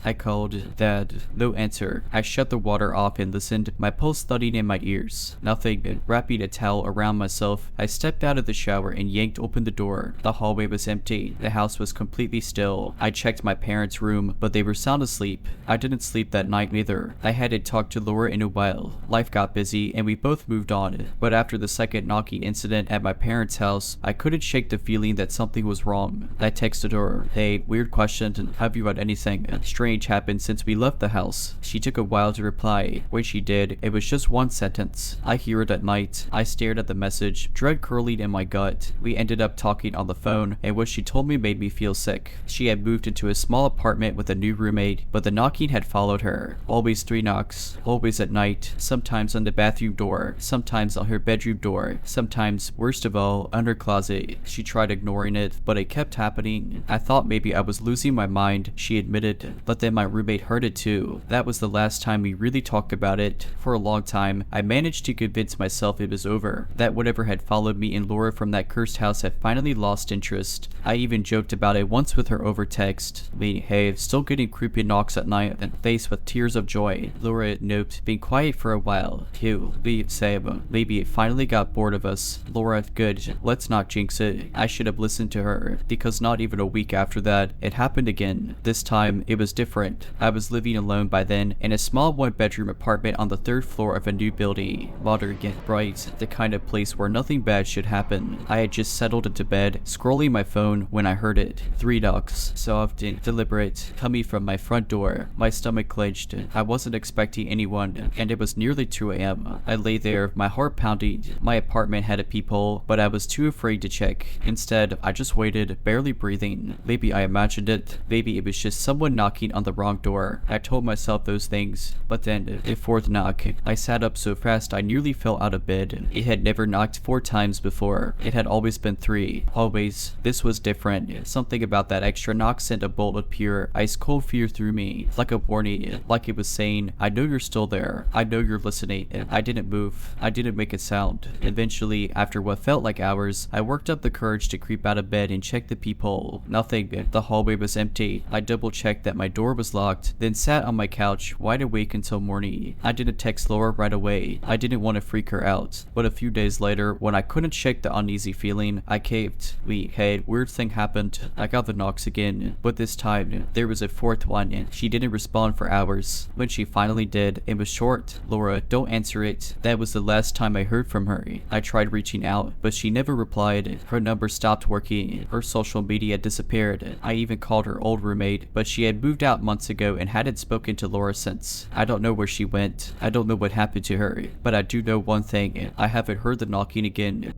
I called, Dad. No answer. I shut the water off and listened, my pulse thudding in my ears. Nothing. Wrapping a towel around myself, I stepped out of the shower and yanked open the door. The hallway was empty. The house was completely still. I checked my parents' room, but they were sound asleep. I didn't sleep that night either. I hadn't talked to Laura in a while. Life got busy and we both moved on. But after the second knocking incident at my parents' house, I couldn't shake the feeling that something was wrong. I texted her, "Hey, weird question. Have you had anything strange happen since we left the house?" She took a while to reply. When she did, it was just one sentence. I hear it at night. I stared at the message, dread curling in my gut. We ended up talking on the phone, and what she told me made me feel sick. She had moved into a small apartment with a new roommate, but the knocking had followed her. Always 3 knocks, always at night, sometimes on the bathroom door, sometimes on her bedroom door, sometimes, worst of all, on her closet. She tried ignoring it, but it kept happening. I thought maybe I was losing my mind, she admitted, but then my roommate heard it too. That was the last time we really talked about it. For a long time, I managed to convince myself it was over, that whatever had followed me and Laura from that cursed house had finally lost interest. I even joked about it once with her over text. Me, hey, still getting creepy knocks at night, and faced with tears of joy. Laura, nope, being quiet for a while. Phew, leave, Sam. Maybe it finally got bored of us. Laura, good, let's not jinx it. I should have listened to her, because not even a week after that, it happened again. This time, it was different. I was living alone by then, in a small 1-bedroom apartment on the 3rd floor of a new building. Modern yet bright, the kind of place where nothing bad should happen. I had just settled into bed, scrolling my phone, when I heard it. 3 knocks, soft and deliberate, coming from my front door. My stomach clenched. I wasn't expecting anyone, and it was nearly 2 a.m. I lay there, my heart pounding. My apartment had a peephole, but I was too afraid to check. Instead, I just waited, barely breathing. Maybe I imagined it. Maybe it was just someone knocking on the wrong door. I told myself those things. But then, the 4th knock. I sat up so fast I nearly fell out of bed. It had never knocked 4 times before. It had always been 3. Always. This was different. Something about that extra knock sent a bolt of pure, ice-cold fear through me. Like a warning. Like it was saying, I know you're still there. I know you're listening. I didn't move. I didn't make a sound. Eventually, after what felt like hours, I worked up the courage to creep out of bed and check the peephole. Nothing. The hallway was empty. I double-checked that my door was locked, then sat on my couch, wide awake until morning. I didn't text Laura right away. I didn't want to freak her out. But a few days later, when I couldn't shake the uneasy feeling, I caved. Hey, weird thing happened. I got the knocks again. But this time, there was a 4th one. She didn't respond for hours. When she finally did, it was short. Laura, don't answer it. That was the last time I heard from her. I tried reaching out, but she never replied. Her number stopped working. Her social media disappeared. I even called her old roommate, but she had moved out months ago and hadn't spoken to Laura since. I don't know where she went. I don't know what happened to her, but I do know one thing. I haven't heard the knocking again.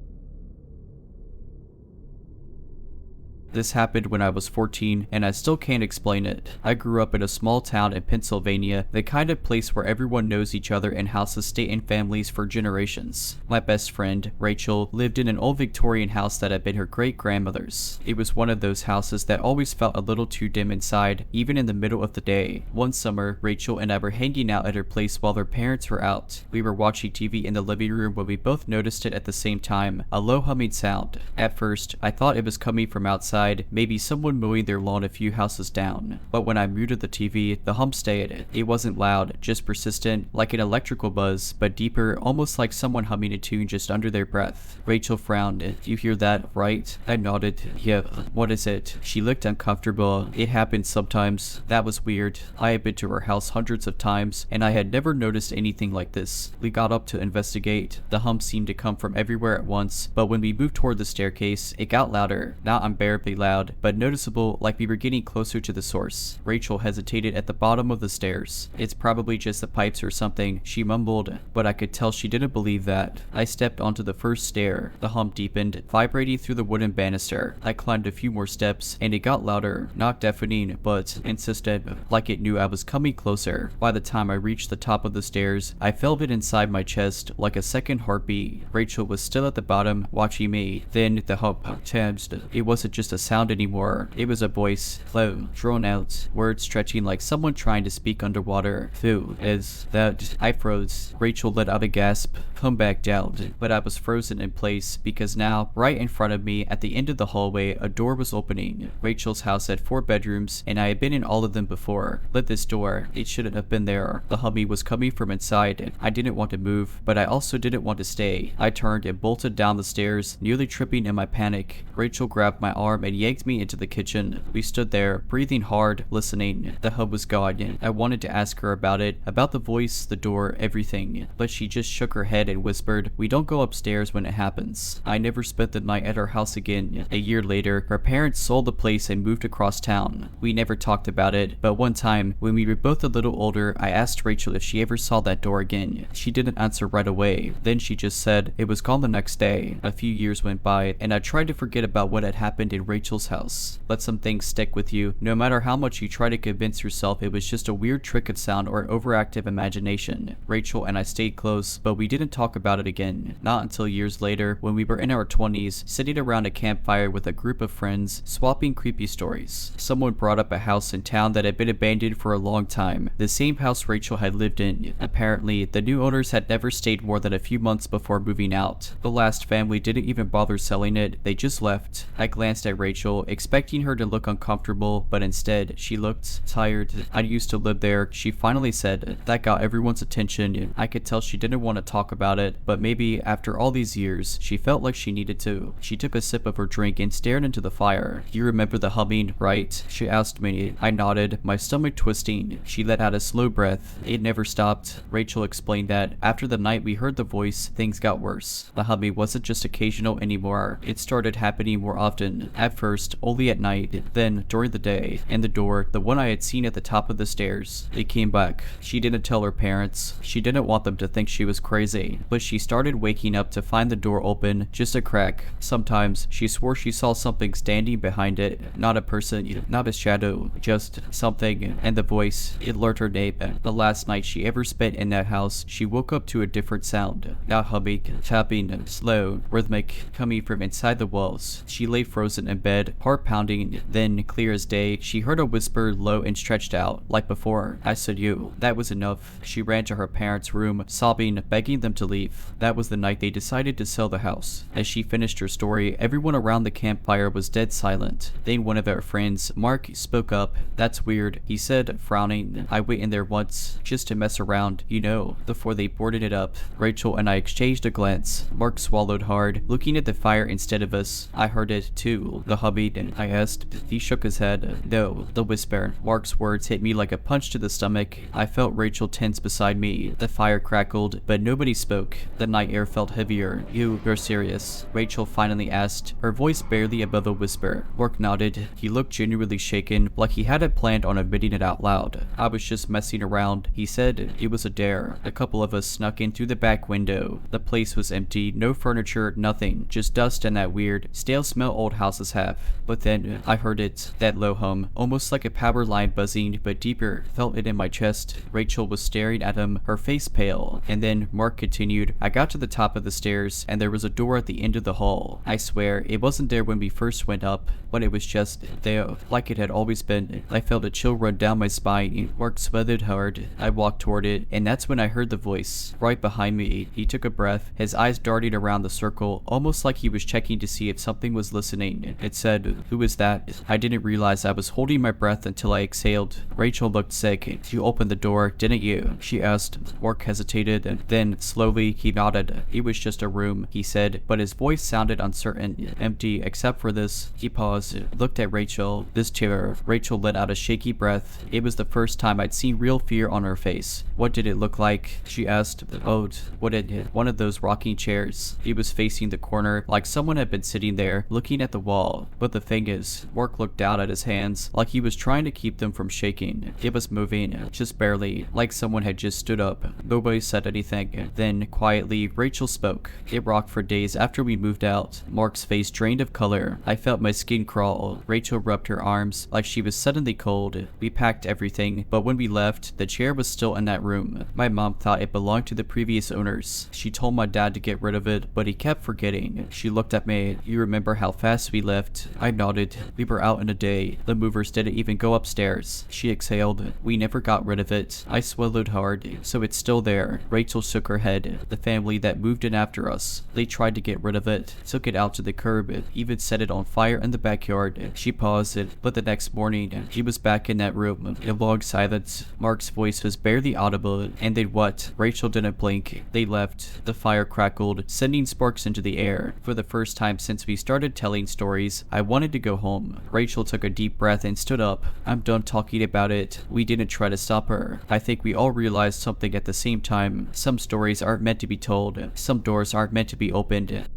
This happened when I was 14, and I still can't explain it. I grew up in a small town in Pennsylvania, the kind of place where everyone knows each other and houses stay in families for generations. My best friend, Rachel, lived in an old Victorian house that had been her great-grandmother's. It was one of those houses that always felt a little too dim inside, even in the middle of the day. One summer, Rachel and I were hanging out at her place while her parents were out. We were watching TV in the living room when we both noticed it at the same time, a low humming sound. At first, I thought it was coming from outside, maybe someone mowing their lawn a few houses down. But when I muted the TV, the hum stayed. It wasn't loud, just persistent, like an electrical buzz, but deeper, almost like someone humming a tune just under their breath. Rachel frowned. You hear that, right? I nodded. Yeah, what is it? She looked uncomfortable. It happens sometimes. That was weird. I had been to her house hundreds of times, and I had never noticed anything like this. We got up to investigate. The hum seemed to come from everywhere at once, but when we moved toward the staircase, it got louder. Not unbearably loud, but noticeable, like we were getting closer to the source. Rachel hesitated at the bottom of the stairs. It's probably just the pipes or something, she mumbled, but I could tell she didn't believe that. I stepped onto the first stair. The hum deepened, vibrating through the wooden banister. I climbed a few more steps, and it got louder, not deafening, but insistent, like it knew I was coming closer. By the time I reached the top of the stairs, I felt it inside my chest, like a second heartbeat. Rachel was still at the bottom, watching me. Then the hum tensed. It wasn't just a sound anymore. It was a voice, low, drawn out, words stretching like someone trying to speak underwater. Who is that? I froze. Rachel let out a gasp. Come back down. But I was frozen in place because now, right in front of me, at the end of the hallway, a door was opening. Rachel's house had 4 bedrooms, and I had been in all of them before. But this door, it shouldn't have been there. The hubby was coming from inside. I didn't want to move, but I also didn't want to stay. I turned and bolted down the stairs, nearly tripping in my panic. Rachel grabbed my arm and yanked me into the kitchen. We stood there, breathing hard, listening. The hub was gone. I wanted to ask her about it, about the voice, the door, everything. But she just shook her head and whispered, "We don't go upstairs when it happens." I never spent the night at our house again. A year later, her parents sold the place and moved across town. We never talked about it, but one time, when we were both a little older, I asked Rachel if she ever saw that door again. She didn't answer right away. Then she just said it was gone the next day. A few years went by, and I tried to forget about what had happened in Rachel's house. But some things stick with you, no matter how much you try to convince yourself it was just a weird trick of sound or overactive imagination. Rachel and I stayed close, but we didn't talk about it again. Not until years later, when we were in our 20s, sitting around a campfire with a group of friends, swapping creepy stories. Someone brought up a house in town that had been abandoned for a long time, the same house Rachel had lived in. Apparently, the new owners had never stayed more than a few months before moving out. The last family didn't even bother selling it, they just left. I glanced at Rachel, expecting her to look uncomfortable, but instead, she looked tired. I used to live there, she finally said. That got everyone's attention. I could tell she didn't want to talk about it, but maybe after all these years, she felt like she needed to. She took a sip of her drink and stared into the fire. "You remember the humming, right?" she asked me. I nodded, my stomach twisting. She let out a slow breath. It never stopped. Rachel explained that after the night we heard the voice, things got worse. The humming wasn't just occasional anymore. It started happening more often. At first, only at night, then during the day. And the door, the one I had seen at the top of the stairs, it came back. She didn't tell her parents. She didn't want them to think she was crazy. But she started waking up to find the door open, just a crack. Sometimes, she swore she saw something standing behind it. Not a person, not a shadow, just something. And the voice, it learned her name. The last night she ever spent in that house, she woke up to a different sound. Not humming, tapping, slow, rhythmic, coming from inside the walls. She lay frozen in bed, heart pounding. Then, clear as day, she heard a whisper low and stretched out, like before. I said, "You." That was enough. She ran to her parents' room, sobbing, begging them to leave. That was the night they decided to sell the house. As she finished her story, everyone around the campfire was dead silent. Then one of our friends, Mark, spoke up. "That's weird," he said, frowning. "I went in there once, just to mess around, you know, before they boarded it up." Rachel and I exchanged a glance. Mark swallowed hard, looking at the fire instead of us. "I heard it, too." "The hubby?" I asked. He shook his head. "No," the whisper. Mark's words hit me like a punch to the stomach. I felt Rachel tense beside me. The fire crackled, but nobody spoke. The night air felt heavier. You're serious?" Rachel finally asked, her voice barely above a whisper. Mark nodded. He looked genuinely shaken, like he hadn't planned on admitting it out loud. "I was just messing around," he said. "It was a dare. A couple of us snuck in through the back window. The place was empty, no furniture, nothing. Just dust and that weird, stale smell old houses have. But then, I heard it. That low hum, almost like a power line buzzing, but deeper. Felt it in my chest." Rachel was staring at him, her face pale. And then, Mark continued, "I got to the top of the stairs, and there was a door at the end of the hall. I swear, it wasn't there when we first went up, but it was just there, like it had always been. I felt a chill run down my spine." Mark sweated hard. I walked toward it, and that's when I heard the voice. Right behind me, he took a breath, his eyes darting around the circle, almost like he was checking to see if something was listening. It said, "Who is that?" I didn't realize I was holding my breath until I exhaled. Rachel looked sick. "You opened the door, didn't you?" she asked. Mark hesitated, and then, slowly, he nodded. "It was just a room," he said, but his voice sounded uncertain, empty, except for this. He paused, looked at Rachel. "This chair." Rachel let out a shaky breath. It was the first time I'd seen real fear on her face. "What did it look like?" she asked. "Oh, one of those rocking chairs." It was facing the corner, like someone had been sitting there, looking at the wall. But the thing is, Mark looked down at his hands, like he was trying to keep them from shaking. It was moving, just barely, like someone had just stood up. Nobody said anything. Then, quietly, Rachel spoke. "It rocked for days after we moved out." Mark's face drained of color. I felt my skin crawl. Rachel rubbed her arms, like she was suddenly cold. We packed everything, but when we left, the chair was still in that room. My mom thought it belonged to the previous owners. She told my dad to get rid of it, but he kept forgetting. She looked at me. "You remember how fast we left?" left. I nodded. We were out in a day. The movers didn't even go upstairs. She exhaled. We never got rid of it. I swallowed hard. So it's still there. Rachel shook her head. The family that moved in after us. They tried to get rid of it. Took it out to the curb. Even set it on fire in the backyard. She paused, but the next morning, she was back in that room. A long silence. Mark's voice was barely audible. And they'd what? Rachel didn't blink. They left. The fire crackled, sending sparks into the air. For the first time since we started telling stories, I wanted to go home. Rachel took a deep breath and stood up. I'm done talking about it. We didn't try to stop her. I think we all realized something at the same time. Some stories aren't meant to be told. Some doors aren't meant to be opened.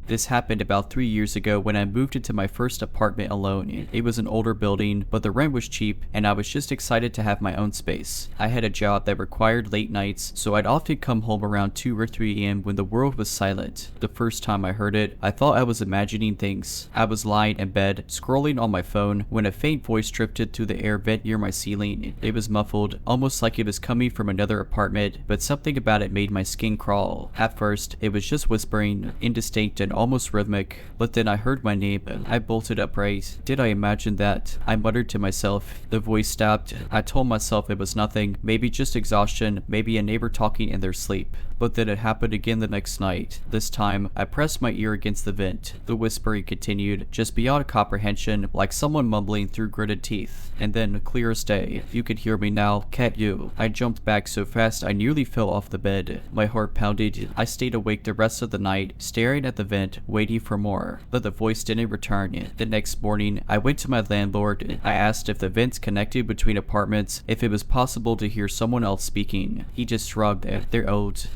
This happened about 3 years ago when I moved into my first apartment alone. It was an older building, but the rent was cheap, and I was just excited to have my own space. I had a job that required late nights, so I'd often come home around 2 or 3 a.m. when the world was silent. The first time I heard it, I thought I was imagining things. I was lying in bed, scrolling on my phone, when a faint voice drifted through the air vent near my ceiling. It was muffled, almost like it was coming from another apartment, but something about it made my skin crawl. At first, it was just whispering, indistinct and almost rhythmic, but then I heard my name. I bolted upright. Did I imagine that? I muttered to myself. The voice stopped. I told myself it was nothing, maybe just exhaustion, maybe a neighbor talking in their sleep. But then it happened again the next night. This time, I pressed my ear against the vent. The whispering continued, just beyond comprehension, like someone mumbling through gritted teeth. And then, clear as day, you could hear me now, can't you? I jumped back so fast I nearly fell off the bed. My heart pounded. I stayed awake the rest of the night, staring at the vent, waiting for more. But the voice didn't return. The next morning, I went to my landlord. I asked if the vents connected between apartments, if it was possible to hear someone else speaking. He just shrugged. They're old.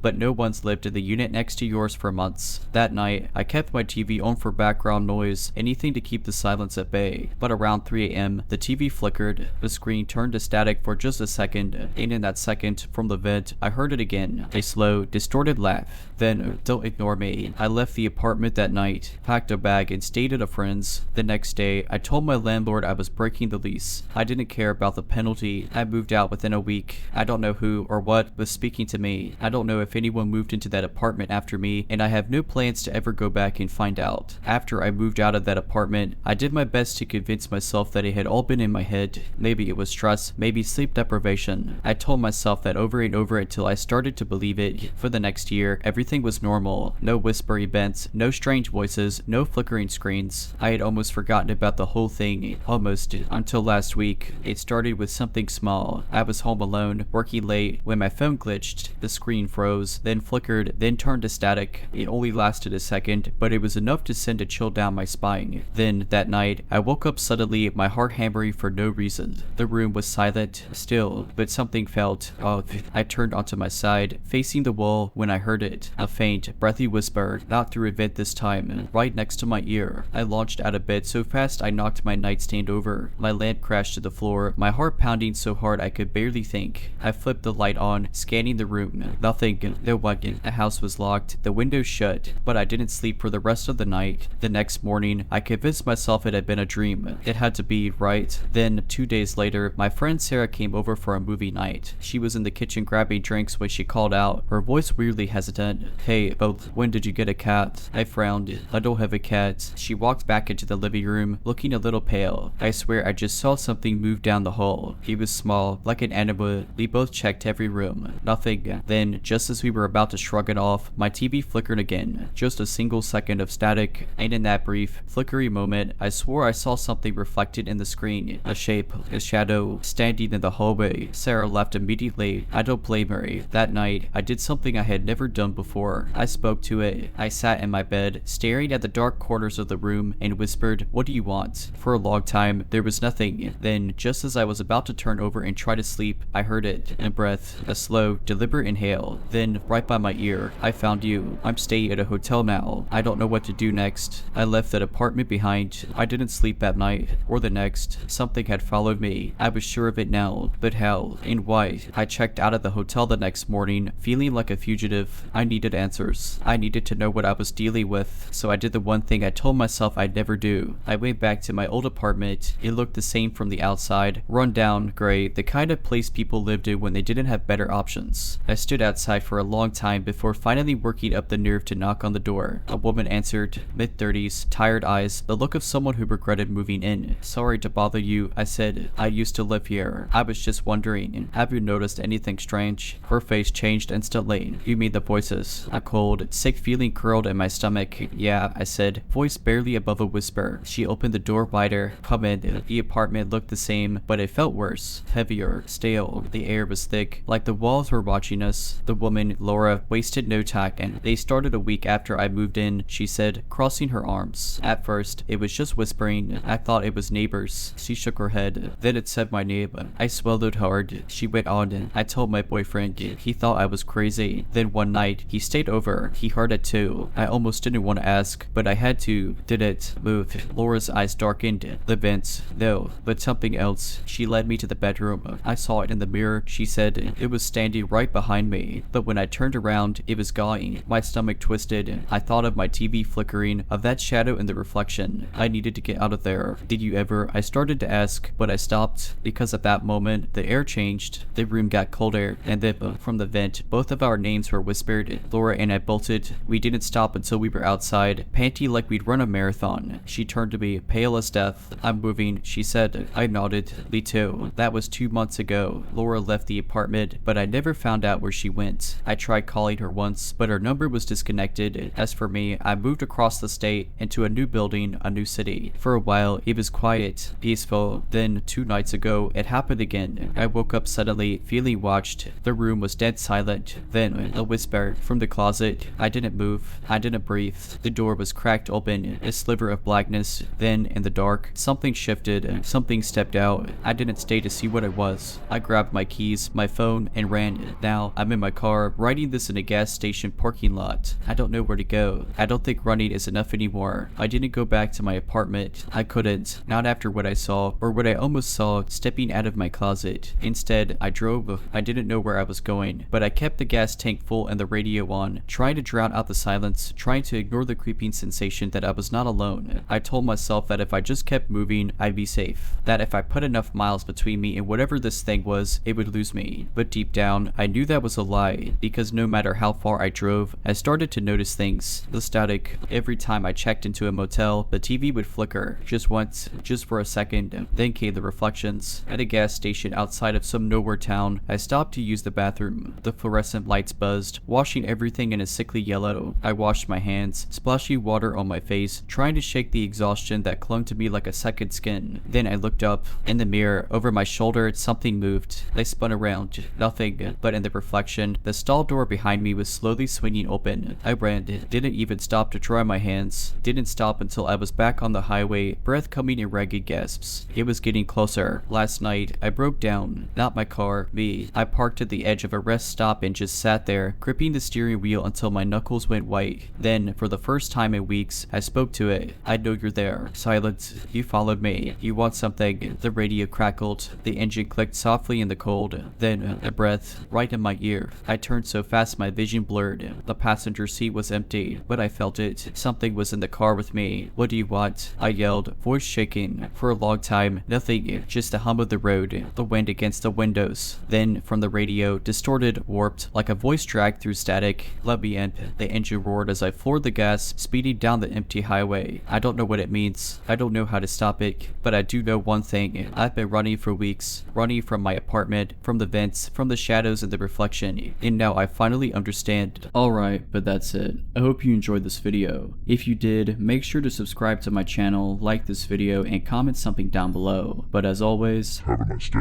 But no one's lived in the unit next to yours for months. That night, I kept my TV on for background noise, anything to keep the silence at bay. But around 3 a.m., the TV flickered. The screen turned to static for just a second, and in that second, from the vent, I heard it again. A slow, distorted laugh. Then, don't ignore me. I left the apartment that night, packed a bag, and stayed at a friend's. The next day, I told my landlord I was breaking the lease. I didn't care about the penalty. I moved out within a week. I don't know who or what was speaking to me. I don't know if anyone moved into that apartment after me, and I have no plans to ever go back and find out. After I moved out of that apartment, I did my best to convince myself that it had all been in my head. Maybe it was stress, maybe sleep deprivation. I told myself that over and over until I started to believe it. For the next year, everything was normal. No whispery vents, no strange voices, no flickering screens. I had almost forgotten about the whole thing. Almost. Until last week. It started with something small. I was home alone, working late, when my phone glitched. The screen froze, then flickered, then turned to static. It only lasted a second, but it was enough to send a chill down my spine. Then, that night, I woke up suddenly, my heart hammering for no reason. The room was silent, still, but something felt off. I turned onto my side, facing the wall, when I heard it. A faint, breathy whisper, not through a vent this time, right next to my ear. I launched out of bed so fast I knocked my nightstand over. My lamp crashed to the floor, my heart pounding so hard I could barely think. I flipped the light on, scanning the room. Nothing. No one. The house was locked, the windows shut, but I didn't sleep for the rest of the night. The next morning, I convinced myself it had been a dream. It had to be, right? Then, 2 days later, my friend Sarah came over for a movie night. She was in the kitchen grabbing drinks when she called out, her voice weirdly hesitant. Hey, but when did you get a cat? I frowned. I don't have a cat. She walked back into the living room, looking a little pale. I swear I just saw something move down the hall. It was small, like an animal. We both checked every room. Nothing. Then, just as we were about to shrug it off, my TV flickered again. Just a single second of static, and in that brief, flickery moment, I swore I saw something reflected in the screen. A shape, a shadow, standing in the hallway. Sarah left immediately. I don't blame her. That night, I did something I had never done before. I spoke to it. I sat in my bed, staring at the dark corners of the room, and whispered, "What do you want?" For a long time, there was nothing. Then, just as I was about to turn over and try to sleep, I heard it. A breath, a slow, deliberate inhale. Then, right by my ear, I found you. I'm staying at a hotel now. I don't know what to do next. I left that apartment behind. I didn't sleep that night, or the next. Something had followed me. I was sure of it now. But how? And why? I checked out of the hotel the next morning, feeling like a fugitive. I needed answers. I needed to know what I was dealing with, so I did the one thing I told myself I'd never do. I went back to my old apartment. It looked the same from the outside. Run down, gray, the kind of place people lived in when they didn't have better options. I stood waited outside for a long time before finally working up the nerve to knock on the door. A woman answered, mid-30s, tired eyes, the look of someone who regretted moving in. Sorry to bother you, I said. I used to live here. I was just wondering, have you noticed anything strange? Her face changed instantly. You mean the voices? A cold, sick feeling curled in my stomach. Yeah, I said, voice barely above a whisper. She opened the door wider. Come in. The apartment looked the same, but it felt worse. Heavier, stale. The air was thick, like the walls were watching us. The woman, Laura, wasted no time, and they started a week after I moved in, she said, crossing her arms. At first, it was just whispering. I thought it was neighbors. She shook her head. Then it said my name. I swallowed hard. She went on. I told my boyfriend. He thought I was crazy. Then one night, he stayed over. He heard it too. I almost didn't want to ask, but I had to. Did it move? Laura's eyes darkened. The vents. No, but something else. She led me to the bedroom. I saw it in the mirror. She said it was standing right behind me. But when I turned around, it was gone. My stomach twisted. I thought of my TV flickering, of that shadow in the reflection. I needed to get out of there. Did you ever? I started to ask, but I stopped, because at that moment, the air changed. The room got colder, and then from the vent, both of our names were whispered. Laura and I bolted. We didn't stop until we were outside, panty like we'd run a marathon. She turned to me, pale as death. I'm moving, she said. I nodded. Me too. That was 2 months ago. Laura left the apartment, but I never found out where she went. I tried calling her once, but her number was disconnected. As for me, I moved across the state into a new building, a new city. For a while, it was quiet, peaceful. Then 2 nights ago, it happened again. I woke up suddenly, feeling watched. The room was dead silent. Then a whisper from the closet. I didn't move. I didn't breathe. The door was cracked open, a sliver of blackness. Then, in the dark, something shifted. Something stepped out. I didn't stay to see what it was. I grabbed my keys, my phone, and ran. Now, I'm in my car, writing this in a gas station parking lot. I don't know where to go. I don't think running is enough anymore. I didn't go back to my apartment. I couldn't. Not after what I saw, or what I almost saw stepping out of my closet. Instead, I drove. I didn't know where I was going, but I kept the gas tank full and the radio on, trying to drown out the silence, trying to ignore the creeping sensation that I was not alone. I told myself that if I just kept moving, I'd be safe. That if I put enough miles between me and whatever this thing was, it would lose me. But deep down, I knew that was a lie, because no matter how far I drove, I started to notice things. The static. Every time I checked into a motel, the TV would flicker. Just once, just for a second. Then came the reflections. At a gas station outside of some nowhere town, I stopped to use the bathroom. The fluorescent lights buzzed, washing everything in a sickly yellow. I washed my hands, splashing water on my face, trying to shake the exhaustion that clung to me like a second skin. Then I looked up. In the mirror, over my shoulder, something moved. I spun around. Nothing, but in the reflection, the stall door behind me was slowly swinging open. I ran, didn't even stop to dry my hands. Didn't stop until I was back on the highway, breath coming in ragged gasps. It was getting closer. Last night, I broke down. Not my car, me. I parked at the edge of a rest stop and just sat there, gripping the steering wheel until my knuckles went white. Then, for the first time in weeks, I spoke to it. I know you're there. Silence. You followed me. You want something. The radio crackled. The engine clicked softly in the cold. Then, a breath, right in my ear. I turned so fast my vision blurred. The passenger seat was empty, but I felt it. Something was in the car with me. What do you want? I yelled, voice shaking. For a long time, nothing, just the hum of the road, the wind against the windows. Then, from the radio, distorted, warped, like a voice dragged through static. Let me in. The engine roared as I floored the gas, speeding down the empty highway. I don't know what it means. I don't know how to stop it, but I do know one thing. I've been running for weeks, running from my apartment, from the vents, from the shadows and the reflection, and now I finally understand. Alright, but that's it. I hope you enjoyed this video. If you did, make sure to subscribe to my channel, like this video, and comment something down below. But as always, Have a nice day.